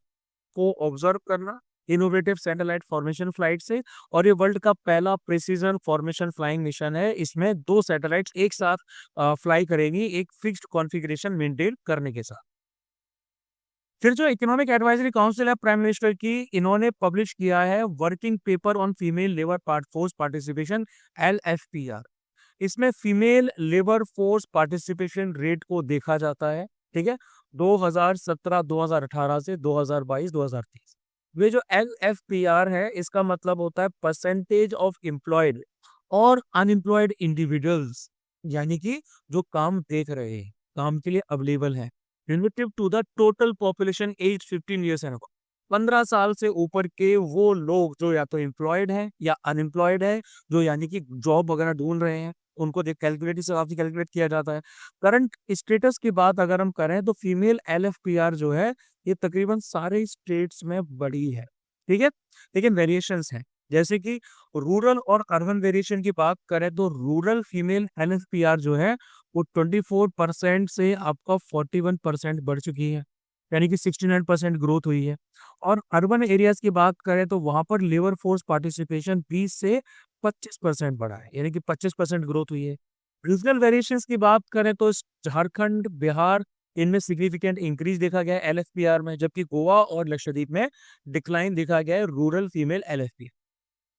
को ऑब्जर्व करना इनोवेटिव सैटेलाइट फॉर्मेशन फ्लाइट से। और ये वर्ल्ड का पहला प्रिसीजन फॉर्मेशन फ्लाइंग मिशन है। इसमें 2 सैटेलाइट्स एक साथ फ्लाई करेंगी, एक फिक्स्ड कॉन्फ़िगरेशन मेंटेन करने के साथ। फिर जो इकोनॉमिक एडवाइजरी काउंसिल है प्राइम मिनिस्टर की, इन्होंने पब्लिश किया है working paper on female labour force participation, LFPR। इसमें female labour force participation rate को देखा जाता है, ठीक है, 2017 2018 से 2022 2023। ये जो LFPR है, इसका मतलब होता है परसेंटेज ऑफ एम्प्लॉयड और अनएम्प्लॉयड इंडिविजुअल्स, यानी कि जो काम देख रहे हैं, काम के लिए अवेलेबल है, relative to the total population as 15 years and 15 साल से ऊपर के वो लोग जो या तो एम्प्लॉयड हैं या अनएम्प्लॉयड है, जो यानी कि जॉब वगैरह ढूंढ रहे हैं, उनको देख कैलकुलेट से काफी कैलकुलेट किया जाता है। करंट स्टेटस की बात अगर हम करें तो फीमेल LFPR जो है ये तकरीबन सारे स्टेट्स में बड़ी है, ठीक है, लेकिन वेरिएशंस हैं। जैसे कि रूरल और अर्बन वेरिएशन की बात करें तो रूरल फीमेल LFPR जो है वो 24% से आपका 41% बढ़ चुकी है, यानी कि 69% ग्रोथ हुई है। और अर्बन एरियाज की बात करें तो वहां पर लेबर फोर्स पार्टिसिपेशन 20 से 25% बढ़ा है, यानी कि 25% ग्रोथ हुई है। रीजनल वेरिएशंस की बात करें तो झारखंड, बिहार, इनमें सिग्निफिकेंट इंक्रीज देखा गया है LFPR में, जबकि गोवा और लक्षद्वीप में डिक्लाइन देखा गया है रूरल फीमेल LFPR।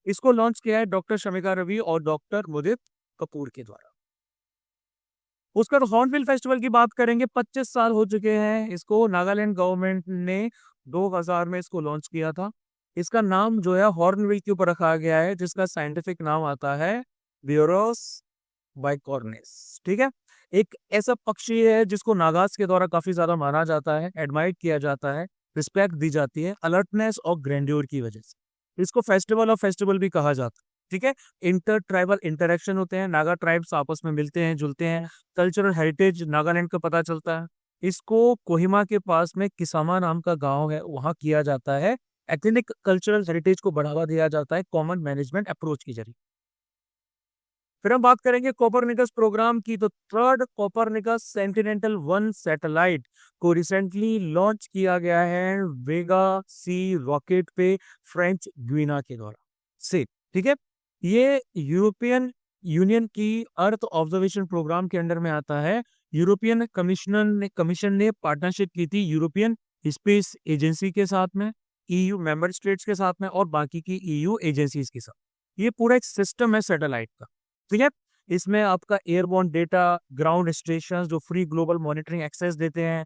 इसको लॉन्च किया है डॉक्टर शमिका रवि और डॉक्टर मुदित कपूर के द्वारा। उसका हॉर्नबिल फेस्टिवल की बात करेंगे, 25 साल हो चुके हैं इसको, नागालैंड गवर्नमेंट ने 2000 में इसको लॉन्च किया था। इसका नाम जो है हॉर्नबिल के ऊपर रखा गया है, जिसका साइंटिफिक नाम आता है ब्यूरोस बाइकॉर्निस, ठीक है। एक ऐसा पक्षी है जिसको नागास के द्वारा काफी ज्यादा माना जाता है, एडमायर किया जाता है, रिस्पेक्ट दी जाती है अलर्टनेस और ग्रैंड्योर की वजह से। इसको फेस्टिवल ऑफ फेस्टिवल भी कहा जाता है, ठीक है। इंटर ट्राइबल इंटरेक्शन होते हैं, नागा ट्राइब्स आपस में मिलते हैं जुलते हैं, कल्चरल हेरिटेज नागालैंड का पता चलता है। इसको कोहिमा के पास में किसामा नाम का गांव है, वहां किया जाता है। एथनिक कल्चरल हेरिटेज को बढ़ावा दिया जाता है कॉमन मैनेजमेंट अप्रोच के जरिए। फिर हम बात करेंगे कोपरनिकस प्रोग्राम की, तो थर्ड कोपरनिकस सेंटिनेंटल-1 सैटेलाइट को रिसेंटली लॉन्च किया गया है वेगा सी रॉकेट पे फ्रेंच गुइना के द्वारा से, ठीक है। ये यूरोपियन यूनियन की अर्थ ऑब्जर्वेशन प्रोग्राम के अंडर में आता है। यूरोपियन कमीशन ने पार्टनरशिप की थी यूरोपियन स्पेस एजेंसी के साथ में, EU मेंबर स्टेट्स के साथ में और बाकी की EU एजेंसीज के साथ। ये पूरा एक सिस्टम है सैटेलाइट का, ठीक है। इसमें आपका एयरबोर्न डेटा, ग्राउंड स्टेशन जो फ्री ग्लोबल मॉनिटरिंग एक्सेस देते हैं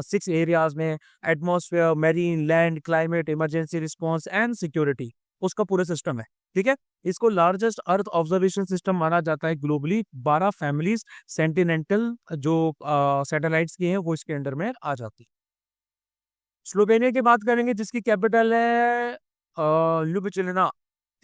6 एरियाज में, atmosphere, marine, land, climate, emergency response and security, उसका पूरा सिस्टम है, ठीक है। इसको लार्जेस्ट अर्थ ऑब्जर्वेशन सिस्टम माना जाता है ग्लोबली। 12 फैमिलीज सेंटिनेंटल जो सैटेलाइट्स की हैं वो इसके अंडर में आ जाती है। स्लोवेनिया की बात करेंगे जिसकी कैपिटल है ल्यूबिलिना,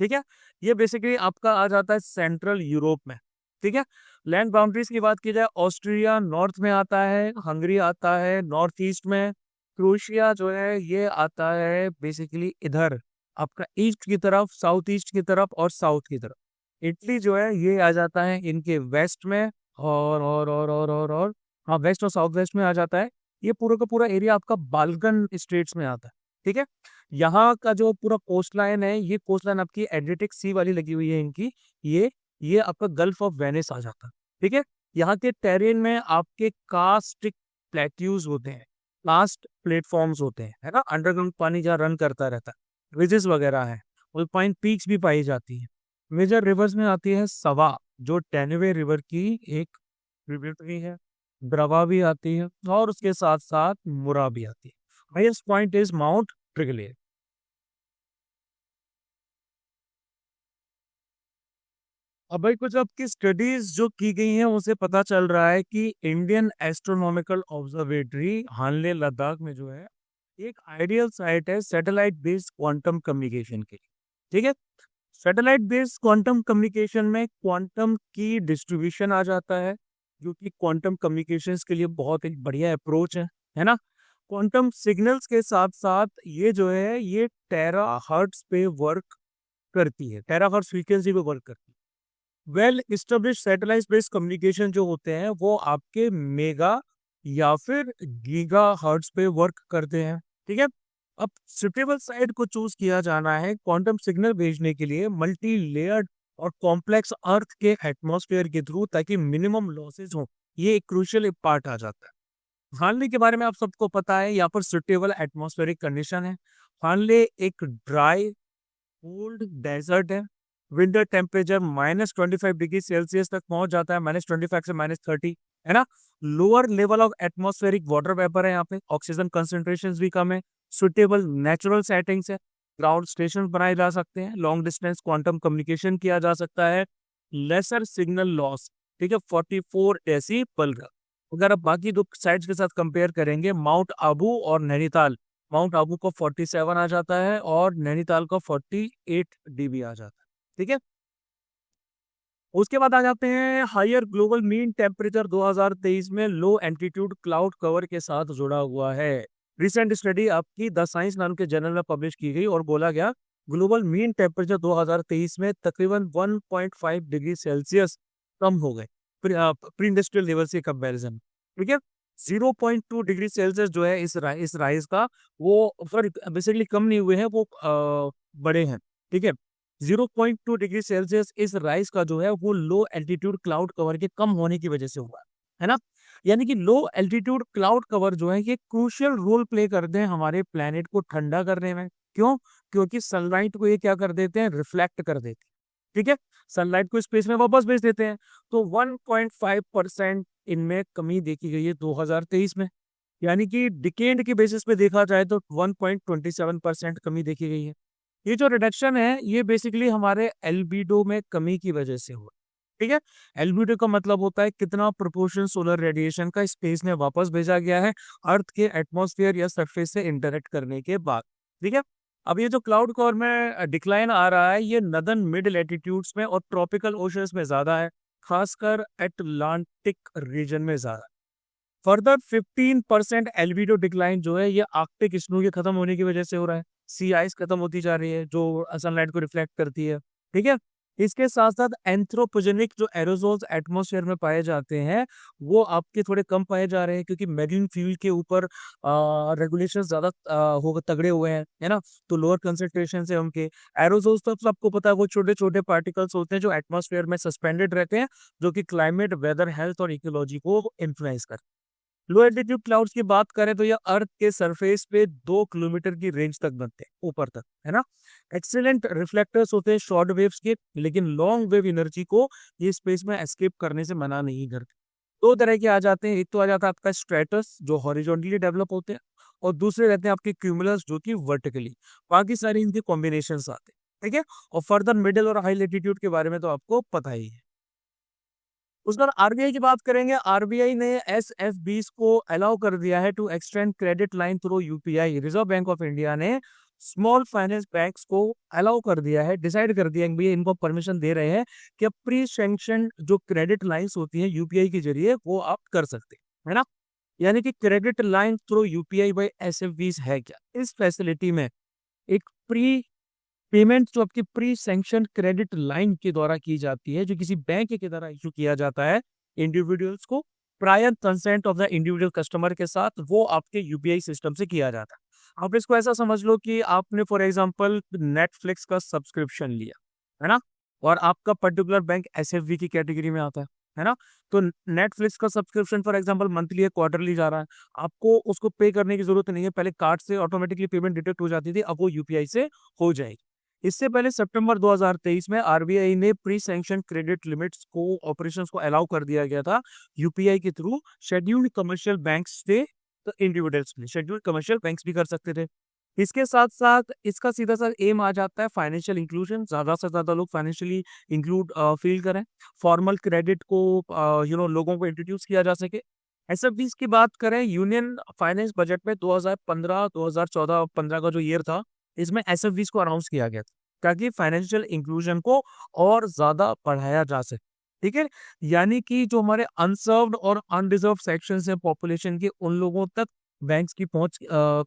ठीक है। ये बेसिकली आपका आ जाता है सेंट्रल यूरोप में, ठीक है। लैंड बाउंड्रीज की बात की जाए, ऑस्ट्रिया नॉर्थ में आता है, हंगरी आता है नॉर्थ ईस्ट में, क्रोएशिया जो है ये आता है बेसिकली इधर आपका ईस्ट की तरफ, साउथ ईस्ट की तरफ और साउथ की तरफ। इटली जो है ये आ जाता है इनके वेस्ट में और हाँ, वेस्ट और साउथ वेस्ट में आ जाता है। ये पूरा का पूरा एरिया आपका बाल्कन स्टेट्स में आता है, ठीक है। यहाँ का जो पूरा कोस्ट लाइन है, ये कोस्ट लाइन आपकी एड्रियाटिक सी वाली लगी हुई है इनकी, ये आपका गल्फ ऑफ वेनिस आ जाता है, ठीक है। यहाँ के टेरेन में आपके कास्टिक प्लेट्यूज होते हैं, कास्ट प्लेटफॉर्म्स होते हैं, है ना, अंडरग्राउंड पानी जहाँ रन करता रहता है, रिजेस वगैरह है, अल्पाइन पीक्स भी पाई जाती है। मेजर रिवर्स में आती है सवा, जो टेनवे रिवर की एक ट्रिब्यूटरी है, ब्रवा भी आती है और उसके साथ साथ मुरा भी आती है। Highest point is Mount Triglav. अब भाई कुछ आपकी स्टडीज जो की गई हैं उनसे पता चल रहा है कि इंडियन एस्ट्रोनॉमिकल ऑब्जर्वेटरी हानले लद्दाख में जो है एक आइडियल साइट है सैटेलाइट बेस्ड क्वांटम कम्युनिकेशन के लिए, ठीक है। सैटेलाइट बेस्ड क्वांटम कम्युनिकेशन में क्वांटम की डिस्ट्रीब्यूशन आ जाता है, जो कि क्वांटम कम्युनिकेशंस के लिए बहुत एक बढ़िया अप्रोच है ना। क्वांटम सिग्नल्स के साथ साथ ये जो है ये टेरा हर्ट्ज पे वर्क करती है, टेरा हर्ट्ज फ्रीक्वेंसी पे वर्क करती है। Well establish satellite based communication जो होते हैं वो आपके मेगा या फिर गीगा हर्ट्ज पे वर्क करते हैं, ठीक है। अब सुटेबल साइट को चूज किया जाना है क्वांटम सिग्नल भेजने के लिए मल्टी लेयर्ड और कॉम्प्लेक्स अर्थ के एटमॉस्फेयर के थ्रू, ताकि मिनिमम लॉसेज हो। ये एक क्रूशियल पार्ट आ जाता है। हानले के बारे में आप सबको पता है, यहाँ पर सुटेबल एटमॉस्फेरिक कंडीशन है। हानले एक ड्राई कोल्ड डेजर्ट है। विंटर टेम्परेचर -25 डिग्री सेल्सियस तक पहुंच जाता है, -25 से -30, है ना। Lower level of atmospheric water vapour है यहाँ पे, ऑक्सीजन कंसेंट्रेशन भी कम है। सुटेबल नेचुरल सेटिंग्स है, ग्राउंड स्टेशन बनाए जा सकते हैं, लॉन्ग डिस्टेंस क्वांटम कम्युनिकेशन किया जा सकता है, लेसर सिग्नल लॉस, ठीक है, 44 डेसीबल का। अगर आप बाकी दो साइट्स के साथ कंपेयर करेंगे, माउंट आबू और नैनीताल, माउंट आबू को 47 आ जाता है और नैनीताल को 48 डीबी आ जाता है, ठीक है। उसके बाद आ जाते हैं हायर ग्लोबल मीन टेम्परेचर 2023 में लो एल्टीट्यूड क्लाउड कवर के साथ जुड़ा हुआ है। रिसेंट स्टडी आपकी द साइंस नाम के जर्नल में पब्लिश की गई और बोला गया ग्लोबल मीन टेम्परेचर 2023 में तकरीबन 1.5 डिग्री सेल्सियस कम हो गए प्री इंडस्ट्रियल लेवल से कंपैरिजन, ठीक है। 0.2 डिग्री सेल्सियस जो है इस राइज का, वो सॉरी बेसिकली कम नहीं हुए हैं, वो बड़े हैं, ठीक है। 0.2 डिग्री सेल्सियस इस राइज का जो है वो लो एल्टीट्यूड क्लाउड कवर के कम होने की वजह से हुआ है ना। यानी कि लो एल्टीट्यूड क्लाउड कवर जो है ये क्रूशियल रोल प्ले करते हैं हमारे प्लेनेट को ठंडा करने में। क्यों? क्योंकि सनलाइट को ये क्या कर देते हैं, रिफ्लेक्ट कर देते हैं, ठीक है। सनलाइट को स्पेस में वापस भेज देते हैं। तो 1.5% इनमें कमी देखी गई है 2023 में। यानी कि डिकेड के बेसिस पे देखा जाए तो 1.27% कमी देखी गई है। ये जो रिडक्शन है ये बेसिकली हमारे एल्बिडो में कमी की वजह से हुआ, ठीक है। एल्बिडो का मतलब होता है कितना प्रोपोर्शन सोलर रेडिएशन का स्पेस में वापस भेजा गया है अर्थ के एटमॉस्फेयर या सरफेस से इंटरेक्ट करने के बाद, ठीक है। अब ये जो क्लाउड कवर में डिक्लाइन आ रहा है ये नदर्न मिड लैटिट्यूड्स में और ट्रॉपिकल ओशंस में ज्यादा है, खासकर एटलांटिक रीजन में ज्यादा। फर्दर 15% एल्बिडो डिक्लाइन जो है ये आर्कटिक स्नो के खत्म होने की वजह से हो रहा है। सी आइस खत्म होती जा रही है जो सनलाइट को रिफ्लेक्ट करती है, ठीक है। इसके साथ साथ एंथ्रोपोजेनिक जो एरोजोल्स एटमॉस्फेयर में पाए जाते हैं वो आपके थोड़े कम पाए जा रहे हैं क्योंकि मैरीन फ्यूल के ऊपर रेगुलेशन ज्यादा हो तगड़े हुए हैं, है ना। तो लोअर कंसेंट्रेशन से उनके एरोजोल्स तो सबको पता है वो छोटे छोटे पार्टिकल्स होते हैं जो एटमॉस्फेयर में सस्पेंडेड रहते हैं, जो कि क्लाइमेट, वेदर, हेल्थ और इकोलॉजी को इन्फ्लुएंस करते हैं। लो एल्टीट्यूड क्लाउड्स की बात करें तो ये अर्थ के सरफेस पे 2 किलोमीटर की रेंज तक बनते हैं, ऊपर तक, है ना। एक्सीलेंट रिफ्लेक्टर्स होते हैं शॉर्ट वेव्स के, लेकिन लॉन्ग वेव एनर्जी को ये स्पेस में एस्केप करने से मना नहीं करते। दो तरह के आ जाते हैं, एक तो आ जाता है आपका स्ट्रेटस जो हॉरिजॉन्टली डेवलप होते हैं और दूसरे रहते हैं आपके क्यूमुलस जो कि वर्टिकली। बाकी सारे इनके कॉम्बिनेशन आते हैं, ठीक है। और फर्दर मिडिल और हाई लेटीट्यूड के बारे में तो आपको पता ही है। उस पर आरबीआई की बात करेंगे। आरबीआई ने एसएफबीस को अलाउ कर दिया है to extend credit line through UPI. Reserve Bank of India ने स्मॉल फाइनेंस बैंक्स को अलाउ कर दिया है, डिसाइड कर दिया है कि इनको परमिशन दे रहे हैं कि प्री सैंक्शन जो क्रेडिट लाइंस होती हैं यूपीआई के जरिए वो आप कर सकते हैं, है ना। यानी कि credit line through UPI by SFBs है क्या? इस फैसिलिटी में एक प्री पेमेंट जो आपकी प्री सैंक्शन क्रेडिट लाइन के द्वारा की जाती है, जो किसी बैंक के द्वारा इशू किया जाता है इंडिविजुअल्स को prior consent of the individual customer के साथ, वो आपके यूपीआई सिस्टम से किया जाता है। आप इसको ऐसा समझ लो कि आपने फॉर एग्जांपल नेटफ्लिक्स का सब्सक्रिप्शन लिया, है ना, और आपका पर्टिकुलर बैंक एसएफबी की कैटेगरी में आता है ना। तो नेटफ्लिक्स का सब्सक्रिप्शन फॉर एग्जांपल मंथली या क्वार्टरली जा रहा है, आपको उसको पे करने की जरूरत नहीं है। पहले कार्ड से ऑटोमेटिकली पेमेंट डिटेक्ट हो जाती थी, अब वो यूपीआई से हो जाएगी। इससे पहले सितंबर 2023 में आरबीआई ने प्री सैंक्शन क्रेडिट लिमिट्स को ऑपरेशंस को अलाउ कर दिया गया था यूपीआई के थ्रू शेड्यूल्ड कमर्शियल बैंक्स से, तो इंडिविजुअल्स भी शेड्यूल्ड कमर्शियल बैंक्स भी कर सकते थे। इसके साथ साथ इसका सीधा सा एम आ जाता है फाइनेंशियल इंक्लूजन, ज्यादा से ज्यादा लोग फाइनेंशियली इंक्लूड फील करें, फॉर्मल क्रेडिट को लोगों को इंट्रोड्यूस किया जा सके। एसएफबीस की बात करें, यूनियन फाइनेंस बजट में 2015 2014 15 का जो ईयर था इसमें एसएफबीस को अनाउंस किया गया था ताकि फाइनेंशियल इंक्लूजन को और ज्यादा बढ़ाया जा सके, ठीक है। यानी कि जो हमारे अनसर्व्ड और अनरिजर्व सेक्शंस हैं पॉपुलेशन के, उन लोगों तक बैंक्स की पहुंच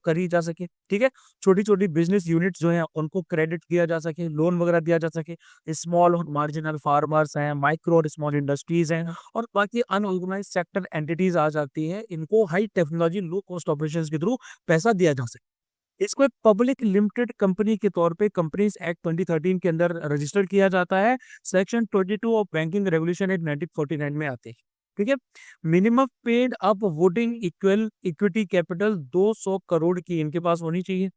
करी जा सके, ठीक है। छोटी छोटी बिजनेस यूनिट्स जो हैं उनको क्रेडिट किया जा सके, लोन वगैरह दिया जा सके। स्मॉल और मार्जिनल फार्मर्स हैं, माइक्रो और स्मॉल इंडस्ट्रीज हैं और बाकी अनऑर्गेनाइज सेक्टर एंटिटीज आ जाती हैं, इनको high technology low cost operations के थ्रू पैसा दिया जा सके। इसको एक पब्लिक लिमिटेड कंपनी के तौर पे कंपनीज एक्ट 2013 के अंदर रजिस्टर किया जाता है। Section 22 of banking regulation act 1949 में आते हैं, ठीक है। Minimum paid up voting equal equity capital 200 crore की इनके पास होनी चाहिए।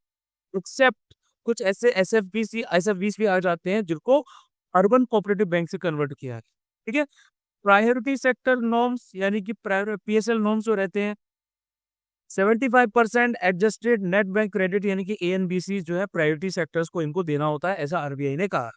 एक्सेप्ट कुछ ऐसे एसएफबीसी भी आ जाते हैं जिनको अर्बन कोऑपरेटिव बैंक से कन्वर्ट किया है। ठीक है। प्रायोरिटी सेक्टर नॉर्म्स यानी कि पीएसएल नॉर्म्स जो रहते हैं, 75% एडजस्टेड नेट बैंक क्रेडिट यानी कि एएनबीसी जो है प्रायोरिटी सेक्टर्स को इनको देना होता है, ऐसा आरबीआई ने कहा।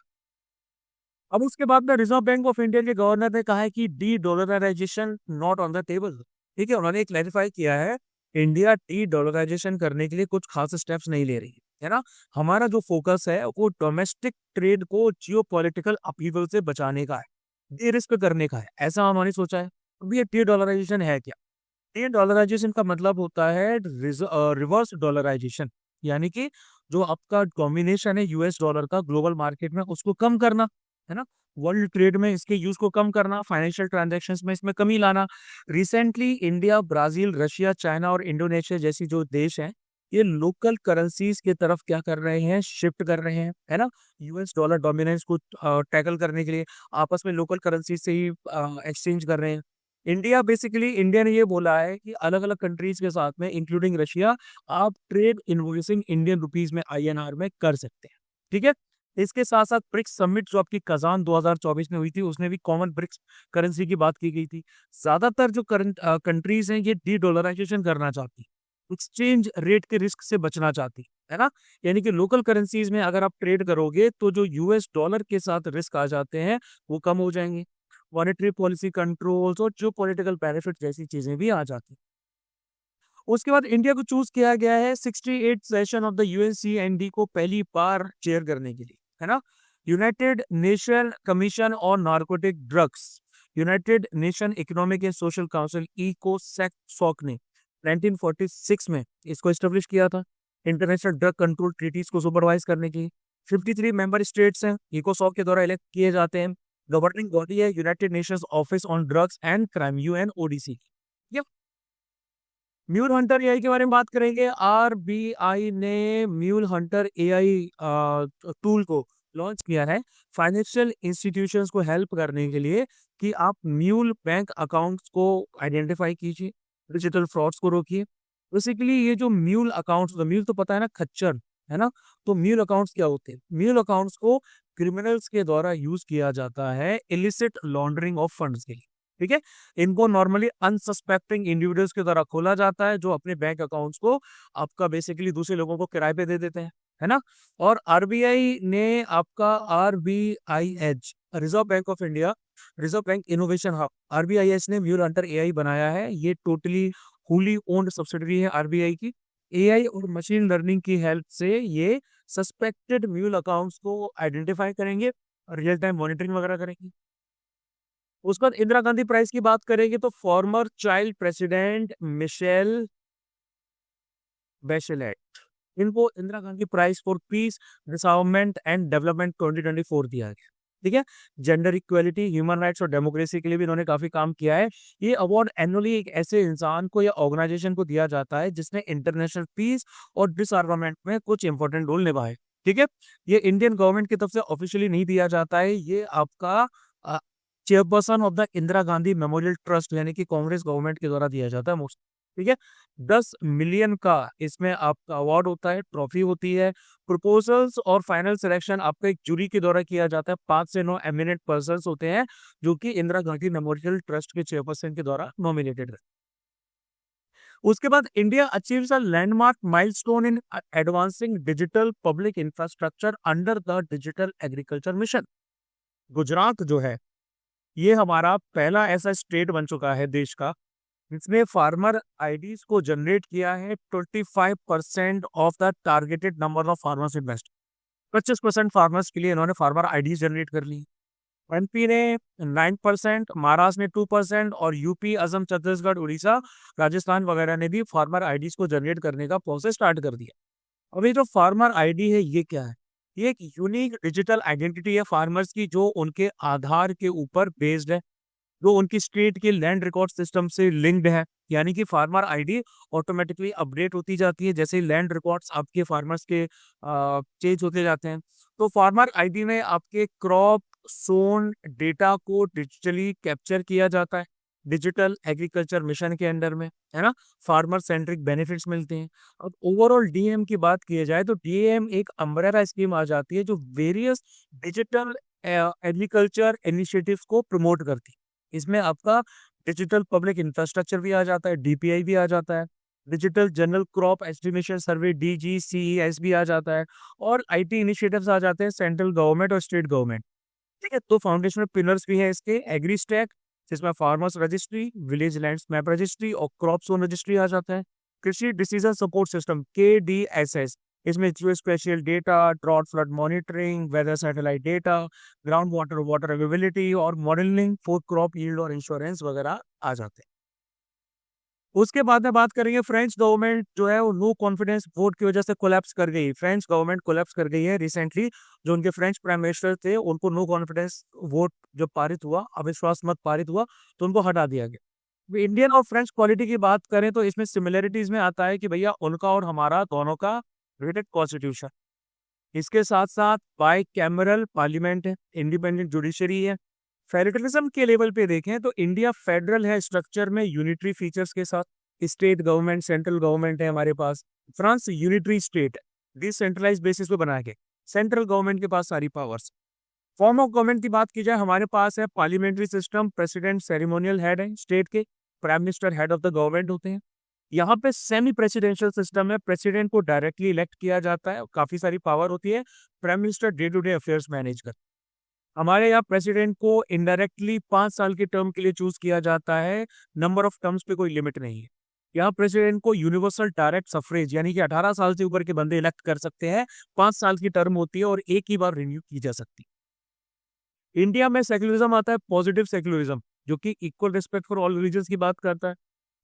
अब उसके बाद में रिजर्व बैंक ऑफ इंडिया के गवर्नर ने कहा है कि de dollarisation not on the table. ठीक है, उन्होंने क्लैरिफाई किया है इंडिया डी डॉलराइजेशन करने के लिए कुछ खास स्टेप्स नहीं ले रही है ना। हमारा जो फोकस है वो डोमेस्टिक ट्रेड को जियो पॉलिटिकल अपीवल से बचाने का है, डी रिस्क करने का है, ऐसा उन्होंने सोचा है। अब ये डी डॉलराइजेशन है क्या? डी डॉलराइजेशन का मतलब होता है रिवर्स डॉलराइजेशन, यानी कि जो आपका डोमिनेशन है यूएस डॉलर का ग्लोबल मार्केट में उसको कम करना, है ना। वर्ल्ड ट्रेड में इसके यूज को कम करना, फाइनेंशियल ट्रांजैक्शंस में इसमें कमी लाना। Recently India, Brazil, Russia, China और इंडोनेशिया जैसी जो देश हैं ये लोकल करेंसीज की तरफ क्या कर रहे हैं, शिफ्ट कर रहे हैं, है ना। यूएस डॉलर डोमिनेंस को टैकल करने के लिए आपस में लोकल करेंसी से ही एक्सचेंज कर रहे हैं। इंडिया ने ये बोला है कि अलग अलग कंट्रीज के साथ में इंक्लूडिंग रशिया आप ट्रेड इनवॉइसिंग इंडियन रुपीस में आईएनआर में कर सकते हैं। ठीक है। इसके साथ साथ ब्रिक्स समिट जो आपकी कजान 2024 में हुई थी उसमें भी कॉमन ब्रिक्स करेंसी की बात की गई थी। ज्यादातर जो करंट कंट्रीज हैं ये डी डॉलराइजेशन करना चाहती, एक्सचेंज रेट के रिस्क से बचना चाहती, है ना। यानी कि लोकल करेंसीज में अगर आप ट्रेड करोगे तो जो यूएस डॉलर के साथ रिस्क आ जाते हैं वो कम हो जाएंगे। मॉनेटरी पॉलिसी कंट्रोल्स और जो पॉलिटिकल बेनिफिट जैसी चीजें भी आ जाती। उसके बाद इंडिया को चूज किया गया है 68 सेशन ऑफ द यूएनसीएनडी को पहली बार चेयर करने के लिए, है ना। United Nation Commission on Narcotic Drugs, United Nation Economic and Social Council सोक ने 1946 में इसको एस्टेब्लिश किया था इंटरनेशनल ड्रग कंट्रोल ट्रीटीज को सुपरवाइज करने के लिए। 53 मेंबर स्टेट्स हैं इकोसॉक के द्वारा इलेक्ट किए जाते हैं। गवर्निंग बॉडी है United Nations office on drugs and crime UNODC. Mule hunter AI के बारे में बात करेंगे। आरबीआई ने म्यूल हंटर एआई टूल को लॉन्च किया है फाइनेंशियल इंस्टीट्यूशंस को हेल्प करने के लिए कि आप म्यूल बैंक अकाउंट्स को आइडेंटिफाई कीजिए, डिजिटल फ्रॉड्स को रोकिए। बेसिकली ये जो म्यूल अकाउंट्स, म्यूल तो पता है ना, खच्चर, है ना। तो म्यूल अकाउंट्स क्या होते हैं? म्यूल अकाउंट्स को क्रिमिनल्स के द्वारा यूज किया जाता है इलिसिट लॉन्ड्रिंग ऑफ फंड्स के लिए। ठीक है। इनको नॉर्मली अनसस्पेक्टिंग इंडिविजुअल्स के द्वारा खोला जाता है जो अपने बैंक अकाउंट्स को आपका बेसिकली दूसरे लोगों को किराए पे दे देते हैं, है ना। और आरबीआई ने आपका RBIH, Reserve Bank of India, Reserve Bank Innovation Hub, RBIH ने म्यूल हंटर एआई बनाया है। ये टोटली हुली ओन्ड सब्सिडरी है आरबीआई की। एआई और मशीन लर्निंग की हेल्प से ये सस्पेक्टेड म्यूल अकाउंट्स को आइडेंटिफाई करेंगे, रियल टाइम मॉनिटरिंग वगैरह करेंगे। उसके बाद इंदिरा गांधी प्राइज की बात करेंगे तो former Chile president Michelle Bachelet, इनको Indira Gandhi prize for peace, disarmament and development 2024 दिया गया। ठीक है। जेंडर इक्वेलिटी, ह्यूमन राइट्स और डेमोक्रेसी के लिए भी इन्होंने काफी काम किया है। ये अवार्ड एनुअली एक ऐसे इंसान को या ऑर्गेनाइजेशन को दिया जाता है जिसने इंटरनेशनल पीस और डिसआर्मामेंट में कुछ इंपॉर्टेंट रोल निभाए। ठीक है। ये इंडियन गवर्नमेंट की तरफ से ऑफिशियली नहीं दिया जाता है, ये आपका chairperson of the Indira Gandhi memorial trust यानी कि कांग्रेस गवर्नमेंट के द्वारा दिया जाता है मोस्ट। ठीक है। 10 मिलियन का इसमें आपका अवार्ड होता है, ट्रॉफी होती है। प्रपोजल्स और फाइनल सिलेक्शन आपका एक जूरी के द्वारा किया जाता है। 5 से 9 एमिनेंट पर्सन होते हैं जो कि इंदिरा गांधी मेमोरियल ट्रस्ट के चेयरपर्सन के द्वारा नॉमिनेटेड है। उसके बाद India achieves a landmark milestone in advancing digital public infrastructure under the digital agriculture mission. Gujarat जो है ये हमारा पहला ऐसा स्टेट बन चुका है देश का जिसने फार्मर आईडीज को जनरेट किया है 25% of the targeted number of farmers invest. 25% farmers के लिए इन्होंने फार्मर आईडीज जनरेट कर ली। एमपी ने 9%, महाराष्ट्र ने 2% और यूपी, असम, छत्तीसगढ़, उड़ीसा, राजस्थान वगैरह ने भी फार्मर आईडीज को जनरेट करने का प्रोसेस स्टार्ट कर दिया। अभी जो फार्मर आईडी है ये क्या है? ये एक यूनिक डिजिटल आइडेंटिटी है फार्मर्स की जो उनके आधार के ऊपर बेस्ड है, जो उनकी स्टेट के लैंड रिकॉर्ड सिस्टम से लिंक्ड है। यानी कि फार्मर आईडी ऑटोमेटिकली अपडेट होती जाती है जैसे लैंड रिकॉर्ड्स आपके फार्मर्स के चेंज होते जाते हैं। तो फार्मर आईडी में आपके क्रॉप सोन डेटा को डिजिटली कैप्चर किया जाता है। डिजिटल एग्रीकल्चर मिशन के अंडर में, है ना, फार्मर सेंट्रिक बेनिफिट्स मिलते हैं। अब ओवरऑल डीएम की बात की जाए तो डीएम एक अम्ब्रेला स्कीम आ जाती है जो वेरियस डिजिटल एग्रीकल्चर इनिशिएटिव्स को प्रमोट करती है। इसमें आपका डिजिटल पब्लिक इंफ्रास्ट्रक्चर भी आ जाता है, डीपीआई भी आ जाता है, डिजिटल जनरल क्रॉप एस्टिमेशन सर्वे डीजीसीईएस भी आ जाता है, और आईटी इनिशिएटिव्स आ जाते हैं सेंट्रल गवर्नमेंट और स्टेट गवर्नमेंट। ठीक है, तो फाउंडेशनल पिलर्स भी है इसके, एग्री स्टैक जिसमें farmers registry, village land map registry और क्रॉप जोन रजिस्ट्री आ जाता है, Krishi decision support system KDSS, इसमें geo spatial data, drought flood monitoring, weather satellite data, ground water water availability और मॉडलिंग फॉर क्रॉप यील्ड और insurance वगैरह आ जाते हैं। उसके बाद में बात करेंगे फ्रेंच गवर्नमेंट जो है वो नो कॉन्फिडेंस वोट की वजह से कोलैप्स कर गई। फ्रेंच गवर्नमेंट कोलैप्स कर गई है रिसेंटली। जो उनके फ्रेंच प्राइम मिनिस्टर थे उनको नो कॉन्फिडेंस वोट जब पारित हुआ, अविश्वास मत पारित हुआ, तो उनको हटा दिया गया। इंडियन और फ्रेंच पॉलिटी की बात करें तो इसमें सिमिलरिटीज में आता है कि भैया उनका और हमारा दोनों का रिटेड कॉन्स्टिट्यूशन, इसके साथ साथ बाई कैमरल पार्लियामेंट है, इंडिपेंडेंट जुडिशरी है। फेडरलिज्म के लेवल पे देखें तो इंडिया फेडरल है स्ट्रक्चर में यूनिटरी फीचर्स के साथ, स्टेट गवर्नमेंट सेंट्रल गवर्नमेंट है हमारे पास। फ्रांस यूनिटरी स्टेट है, डिसेंट्रलाइज बेसिस पे बना के, सेंट्रल गवर्नमेंट के पास सारी पावर्स। फॉर्म ऑफ गवर्नमेंट की बात की जाए हमारे पास है parliamentary system, president ceremonial head है स्टेट के, prime minister head of the government होते हैं। यहाँ पे सेमी प्रेसिडेंशियल सिस्टम है, प्रेसिडेंट को डायरेक्टली इलेक्ट किया जाता है, काफी सारी पावर होती है, prime minister day to day affairs manage कर। हमारे यहाँ प्रेसिडेंट को इनडायरेक्टली 5 साल के टर्म के लिए चूज किया जाता है, नंबर ऑफ टर्म्स पे कोई लिमिट नहीं है। यहाँ प्रेसिडेंट को यूनिवर्सल डायरेक्ट सफरेज यानी कि 18 साल से ऊपर के बंदे इलेक्ट कर सकते हैं, 5 साल की टर्म होती है और एक ही बार रिन्यू की जा सकती है। इंडिया में सेक्युलरिज्म आता है, पॉजिटिव सेक्युलरिज्म, जो कि equal respect for all religion की बात करता है।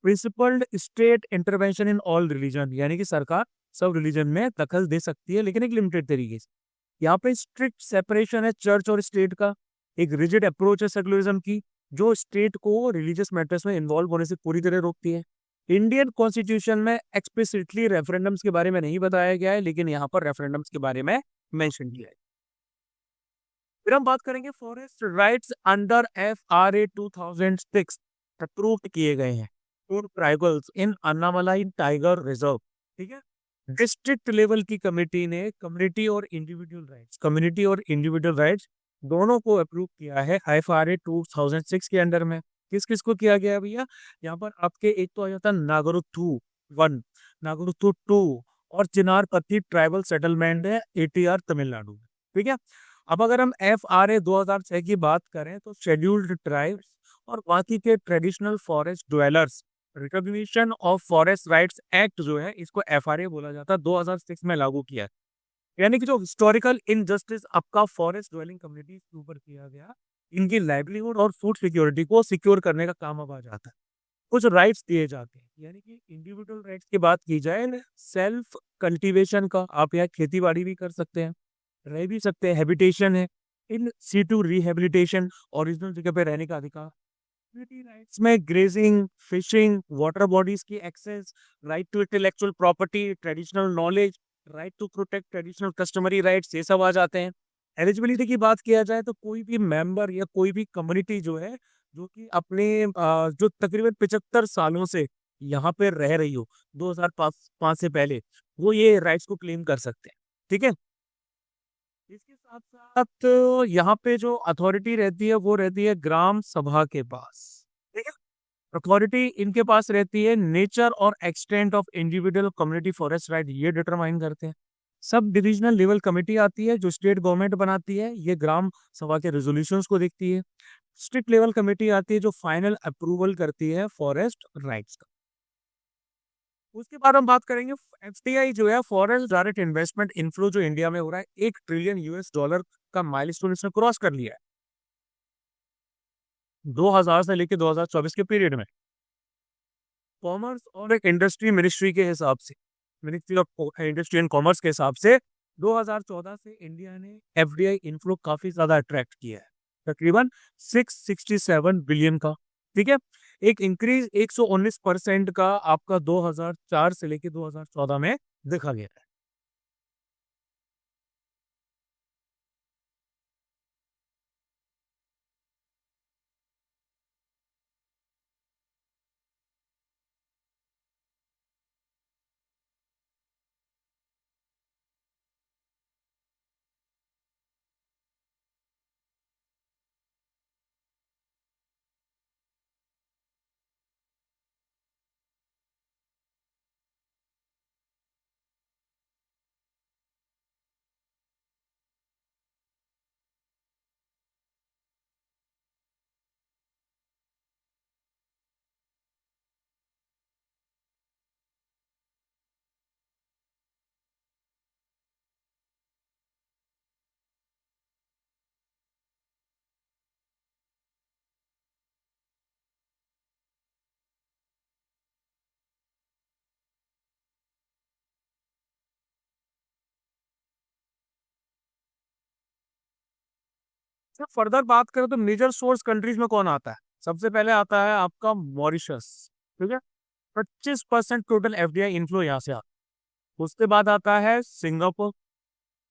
Principled state intervention in all religion, यानी कि सरकार सब रिलीजन में दखल दे सकती है लेकिन एक लिमिटेड तरीके से। यहाँ पे स्ट्रिक्ट सेपरेशन है चर्च और स्टेट का, एक रिजिड अप्रोच है सेकुलरिज्म की जो स्टेट को रिलीजियस मैटर्स में इन्वॉल्व होने से पूरी तरह रोकती है। इंडियन कॉन्स्टिट्यूशन में एक्सप्लिसिटली रेफरेंडम्स के बारे में नहीं बताया गया है, लेकिन यहाँ पर रेफरेंडम्स के बारे में मेंशन किया है। फिर हम बात करेंगे forest rights under FRA 2006 approve किए गए हैं for tribals in Annamalai tiger reserve. ठीक है, डिस्ट्रिक्ट लेवल की कमेटी ने कम्युनिटी और इंडिविजुअल राइट्स दोनों को अप्रूव किया है FRA 2006 के अंडर में। किस किस को किया गया है भैया? यहाँ पर आपके एक तो आ जाता है नागरुथु 1, नागरुथु 2 और चिनारपत्ती ट्राइबल सेटलमेंट है ATR तमिलनाडु में। ठीक है, अब अगर हम FRA 2006 की बात करें तो शेड्यूल्ड ट्राइब्स और बाकी के traditional forest dwellers recognition of forest rights act जो है इसको FRA बोला जाता है, 2006 में लागू किया है। यानी कि जो हिस्टोरिकल इनजस्टिस आपका फॉरेस्ट ड्वेलिंग कम्युनिटी के ऊपर किया गया, इनकी लाइवलीहुड और फूड सिक्योरिटी को सिक्योर करने का काम अब आ जाता है। कुछ राइट्स दिए जाते हैं, यानी कि इंडिविजुअल राइट्स की बात की जाए, सेल्फ कल्टीवेशन का, आप यहाँ खेती बाड़ी भी कर सकते हैं, रह भी सकते हैं, हैबिटेशन है, इन सीटू रिहेबिलिटेशन, ओरिजिनल जगह पे रहने का अधिकार, राइट्स में ग्रेजिंग, फिशिंग, वाटर बॉडीज की access, right to intellectual property, traditional knowledge, right to protect traditional customary rights, ये सब आ जाते हैं। एलिजिबिलिटी की बात किया जाए तो कोई भी मेंबर या कोई भी कम्युनिटी जो है जो कि अपने जो तकरीबन 75 सालों से यहाँ पे रह रही हो 2005 से पहले, वो ये राइट्स को क्लेम कर सकते हैं। ठीक है, इसके साथ साथ यहाँ पे जो अथॉरिटी रहती है वो रहती है ग्राम सभा के पास। ठीक है, अथॉरिटी इनके पास रहती है नेचर और extent of individual community forest right ये डिटरमाइन करते हैं। सब डिविजनल लेवल कमेटी आती है जो स्टेट गवर्नमेंट बनाती है, ये ग्राम सभा के रेजोल्यूशंस को देखती है। स्टेट लेवल कमेटी आती है जो फाइनल अप्रूवल करती है फॉरेस्ट राइट्स का। उसके बाद हम बात करेंगे FDI जो है, फॉरेन डायरेक्ट इन्वेस्टमेंट इनफ्लो, जो इंडिया में हो रहा है, $1 ट्रिलियन का माइलस्टोन इसने क्रॉस कर लिया है 2000 से लेकर 2024 के पीरियड में। कॉमर्स और एक इंडस्ट्री मिनिस्ट्री के हिसाब से, ministry of industry and commerce के हिसाब से 2014 से इंडिया ने FDI इनफ्लो काफी ज्यादा अट्रैक्ट किया है, तकरीबन 667 बिलियन का। ठीक है, एक इंक्रीज 119% का आपका 2004 से लेकर 2014 में देखा गया है। फिर फर्दर बात करें तो मेजर सोर्स कंट्रीज में कौन आता है? सबसे पहले आता है आपका मॉरिशस, ठीक है, 25% टोटल एफडीआई इनफ्लो यहाँ से आता है। उसके बाद आता है सिंगापुर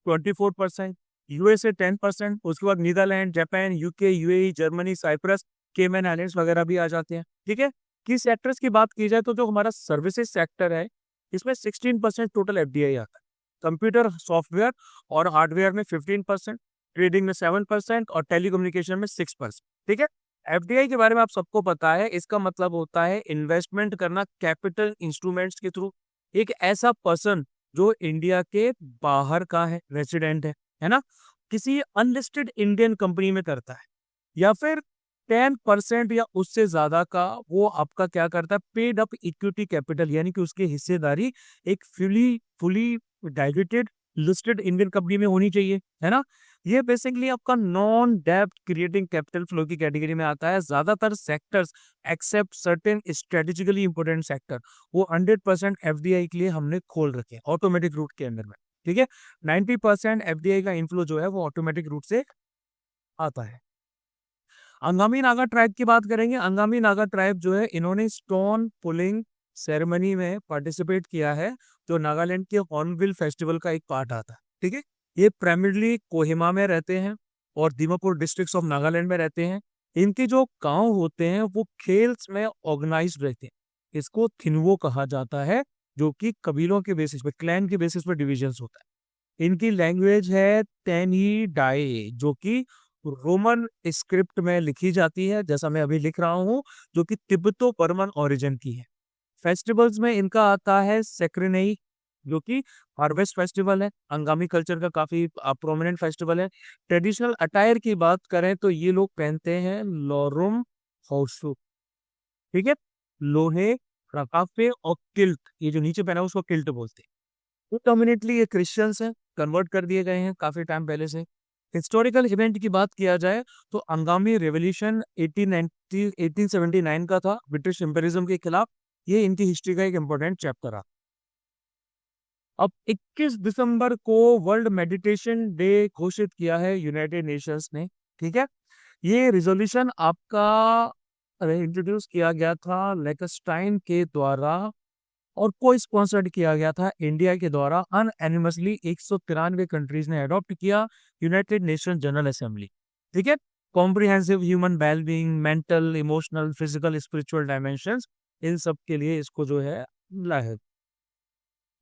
24%, यूएसए 10%, उसके बाद Netherlands, Japan, UK, UAE, Germany, Cyprus, Cayman Islands वगैरह भी आ जाते हैं। ठीक है, किस सेक्टर्स की बात की जाए तो जो हमारा सर्विसेज सेक्टर है इसमें 16% टोटल एफडीआई आता है। कंप्यूटर सॉफ्टवेयर और हार्डवेयर में 15%, ट्रेडिंग में 7% और टेलीकम्युनिकेशन में 6%। ठीक है, एफडीआई के बारे में आप सबको पता है, इसका मतलब होता है इन्वेस्टमेंट करना कैपिटल इंस्ट्रूमेंट्स के थ्रू। एक ऐसा पर्सन जो इंडिया के बाहर का है, रेसिडेंट है ना, किसी अनलिस्टेड इंडियन कंपनी में करता है, या फिर 10% या उससे ज्यादा का वो आपका क्या करता है, पेड अप इक्विटी कैपिटल, यानी कि उसकी हिस्सेदारी एक fully diluted listed Indian company में होनी चाहिए, है ना। ये बेसिकली आपका नॉन डेब्ट क्रिएटिंग कैपिटल फ्लो की कैटेगरी में आता है। ज्यादातर sectors except certain strategically important sector वो 100% एफडीआई के लिए हमने खोल रखे हैं ऑटोमेटिक रूट के अंदर में। ठीक है, 90% एफडीआई का इनफ्लो जो है वो ऑटोमेटिक रूट से आता है। अंगामी नागा ट्राइब की बात करेंगे। अंगामी नागा ट्राइब जो है इन्होंने स्टोन पुलिंग सेरेमनी में पार्टिसिपेट किया है, जो नागालैंड के हॉर्नबिल फेस्टिवल का एक पार्ट आता है। ठीक है, ये प्राइमरली कोहिमा में रहते हैं और दीमापुर डिस्ट्रिक्ट ऑफ नागालैंड में रहते हैं। इनके जो गांव होते हैं वो खेल्स में ऑर्गेनाइज रहते हैं। इसको थिनवो कहा जाता है, जो कि कबीलों के बेसिस पे, क्लैन के बेसिस पे डिविजन्स होता है। इनकी लैंग्वेज है टेनी डाई, जो कि रोमन स्क्रिप्ट में लिखी जाती है, जैसा मैं अभी लिख रहा हूँ, जो कि तिब्बतो बर्मन ओरिजिन की है। फेस्टिवल्स में इनका आता है सेक्रेनई, जो कि हार्वेस्ट फेस्टिवल है, अंगामी कल्चर का काफी प्रोमिनेंट फेस्टिवल है। ट्रेडिशनल अटायर की बात करें तो ये लोग पहनते हैं लोरुम हौसु, ठीक है, लोहे, रकाफे और किल्ट। ये जो नीचे पहना है उसको किल्ट बोलते हैं। तो डोमिनेटली ये क्रिश्चियंस हैं, कन्वर्ट कर दिए गए हैं काफी टाइम पहले से। हिस्टोरिकल इवेंट की बात किया जाए तो अंगामी रेवोल्यूशन 1879 का था, ब्रिटिश एम्परिज्म के खिलाफ। ये इनकी हिस्ट्री का एक इंपॉर्टेंट चैप्टर है। अब 21 दिसंबर को वर्ल्ड मेडिटेशन डे घोषित किया है यूनाइटेड नेशंस ने। ठीक है, ये रिजोल्यूशन आपका इंट्रोड्यूस किया गया था लेकस्टाइन के द्वारा और को स्पॉन्सर्ड किया गया था इंडिया के द्वारा। अनएनिमसली 193 कंट्रीज ने अडॉप्ट किया यूनाइटेड नेशन जनरल असेंबली। ठीक है, comprehensive human wellbeing, mental, emotional, physical, spiritual dimensions, इन सब के लिए इसको जो है ला है।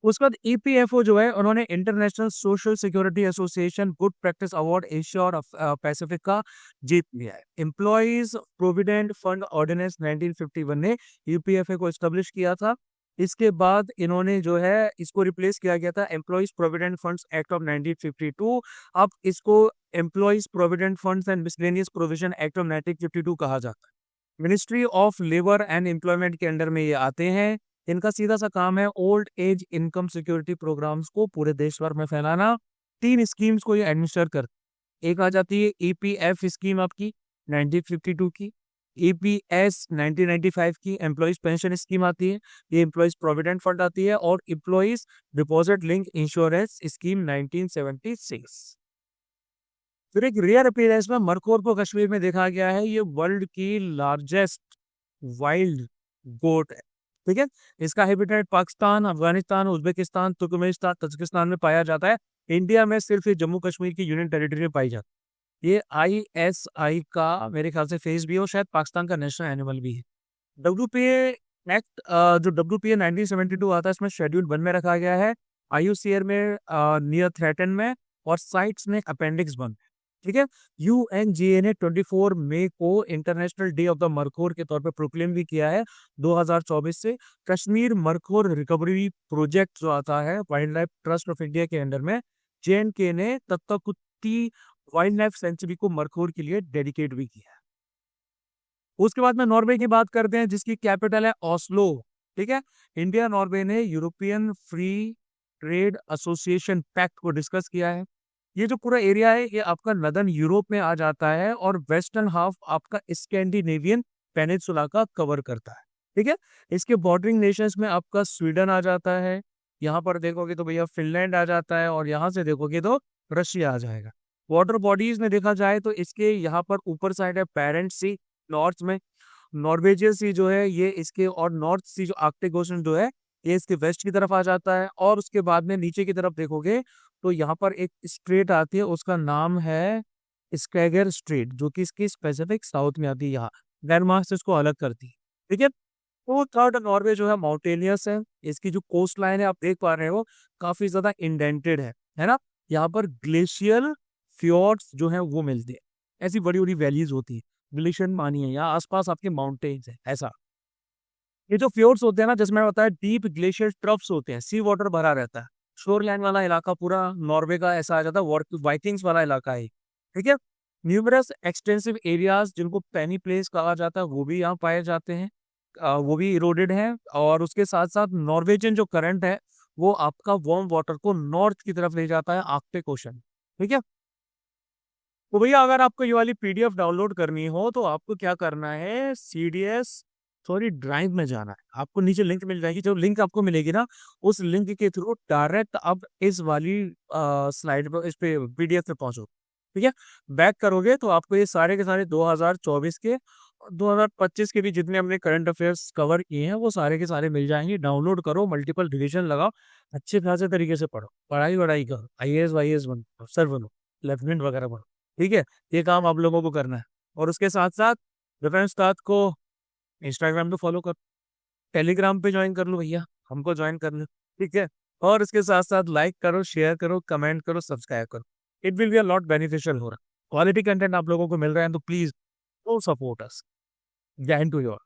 उसके बाद ईपीएफओ जो है उन्होंने international social security association good practice award Asia और पैसिफिक का जीत लिया है। एम्प्लॉइज प्रोविडेंट फंड ऑर्डिनेंस 1951 ने यूपीएफए को एस्टेब्लिश किया था। इसके बाद इन्होंने जो है इसको रिप्लेस किया गया था employees provident funds act of 1952। अब इसको employees provident funds and miscellaneous provision act of 1952 कहा जाता है। Ministry of labour and employment के अंडर में ये आते हैं। इनका सीधा सा काम है old age income security programmes को पूरे देश भर में फैलाना। 3 स्कीम्स को ये एडमिनिस्टर कर, एक आ जाती है ईपीएफ स्कीम आपकी 1952 की, ईपीएस 1995 की एम्प्लॉइज पेंशन स्कीम आती है, ये एम्प्लॉइज प्रोविडेंट फंड आती है, और employees deposit link insurance scheme 1976। फिर एक रेयर अपीयरेंस में मरकोर को कश्मीर में देखा गया है। ये वर्ल्ड की लार्जेस्ट वाइल्ड गोट है। ठीक है, इसका habitat Pakistan, Afghanistan, Uzbekistan, Turkmenistan, Tajikistan में पाया जाता है। इंडिया में सिर्फ ये जम्मू कश्मीर की यूनियन टेरिटरी में पाई जाती है। ये आईएसआई का मेरे ख्याल से फेस भी है और शायद पाकिस्तान का नेशनल एनिमल भी है। डब्ल्यूपीए एक्ट, जो डब्ल्यूपीए 1972 आता है, इसमें शेड्यूल 1 में रखा गया है, आईयूसीएन में नियर थ्रेटन में, और साइट्स में अपेंडिक्स 1। ठीक है, यूएनजीए ने 24 मई को इंटरनेशनल डे ऑफ द मरखोर के तौर पे प्रोक्लेम भी किया है 2024 से। कश्मीर मरखोर रिकवरी प्रोजेक्ट जो आता है wild life trust of India के अंडर में, जेएनके ने तत्ताकुत्ती वाइल्ड लाइफ सेंचुरी को मरखोर के लिए डेडिकेट भी किया है। उसके बाद में नॉर्वे की बात करते हैं, जिसकी कैपिटल है ओस्लो। ठीक है, इंडिया नॉर्वे ने European Free Trade Association pact को डिस्कस किया है। ये जो पूरा एरिया है ये आपका नदर्न यूरोप में आ जाता है और वेस्टर्न हाफ आपका स्कैंडिनेवियन पेनिनसुला का कवर करता है। ठीक है, इसके बॉर्डरिंग नेशंस में आपका स्वीडन आ जाता है, यहाँ पर देखोगे तो भैया फिनलैंड आ जाता है, और यहाँ से देखोगे तो रशिया आ जाएगा। वाटर बॉडीज में देखा जाए तो इसके यहाँ पर ऊपर साइड है पेरेंट सी नॉर्थ में, नॉर्वेजियन सी जो है ये इसके, और नॉर्थ सी जो आर्कटिक ओशन जो है ये इसके वेस्ट की तरफ आ जाता है। और उसके बाद में नीचे की तरफ देखोगे तो यहाँ पर एक स्ट्रेट आती है, उसका नाम है स्कैगर स्ट्रेट, जो कि इसकी स्पेसिफिक साउथ में आती है, यहाँ डेनमार्क से इसको अलग करती है। ठीक है, तो थर्ड नॉर्वे जो है माउंटेनियस है, इसकी जो कोस्ट लाइन है आप देख पा रहे हो काफी ज्यादा इंडेंटेड है ना। यहाँ पर ग्लेशियल फ्योर्ड्स जो है वो मिलते हैं, ऐसी बड़ी बड़ी वैलीज होती है, ग्लेशियर मानी है, यहाँ आसपास आपके माउंटेन्स है ऐसा। ये जो फ्योर्ड्स होते हैं ना, जिसमें बताया डीप ग्लेशियर ट्रफ्स होते हैं, सी वाटर भरा रहता है, शोरलैंड वाला इलाका पूरा नॉर्वे का ऐसा आ जाता है, वाइकिंग्स वाला इलाका है। ठीक है, न्यूमरस एक्सटेंसिव एरियाज जिनको पेनी प्लेस कहा जाता है वो भी यहाँ पाए जाते हैं, वो भी इरोडेड है। और उसके साथ साथ नॉर्वेजियन जो करंट है वो आपका वार्म वाटर को नॉर्थ की तरफ ले जाता है, आर्कटिक ओशन। ठीक है, तो भैया अगर आपको ये वाली पीडीएफ डाउनलोड करनी हो तो आपको क्या करना है, सीडीएस सॉरी ड्राइव में जाना है, आपको नीचे लिंक मिल जाएगी, जो लिंक आपको मिलेगी ना उस लिंक के थ्रू डायरेक्ट अब इस वाली स्लाइड पर, इस पे पीडीएफ पे पहुंचो। ठीक है, बैक करोगे तो आपको ये सारे के सारे 2024 के और 2025 के भी जितने हमने करंट अफेयर्स कवर किए हैं वो सारे के सारे मिल जाएंगे। डाउनलोड करो, मल्टीपल रिविजन लगाओ, अच्छे खासे तरीके से पढ़ो, पढ़ाई वढ़ाई करो, आईएएस वाईएएस बनो, अफसर बनो, लेफ्टिनेंट वगैरह बनो। ठीक है, ये काम आप लोगों को करना है। और उसके साथ साथ डिफेंस स्टाफ को इंस्टाग्राम पे फॉलो करो, टेलीग्राम पे ज्वाइन कर लो भैया, हमको ज्वाइन कर लो। ठीक है, और इसके साथ साथ लाइक करो, शेयर करो, कमेंट करो, सब्सक्राइब करो, it will be a lot beneficial हो रहा। क्वालिटी कंटेंट आप लोगों को मिल रहा है तो प्लीज डू सपोर्ट अस। जय हिंद टू यू ऑल।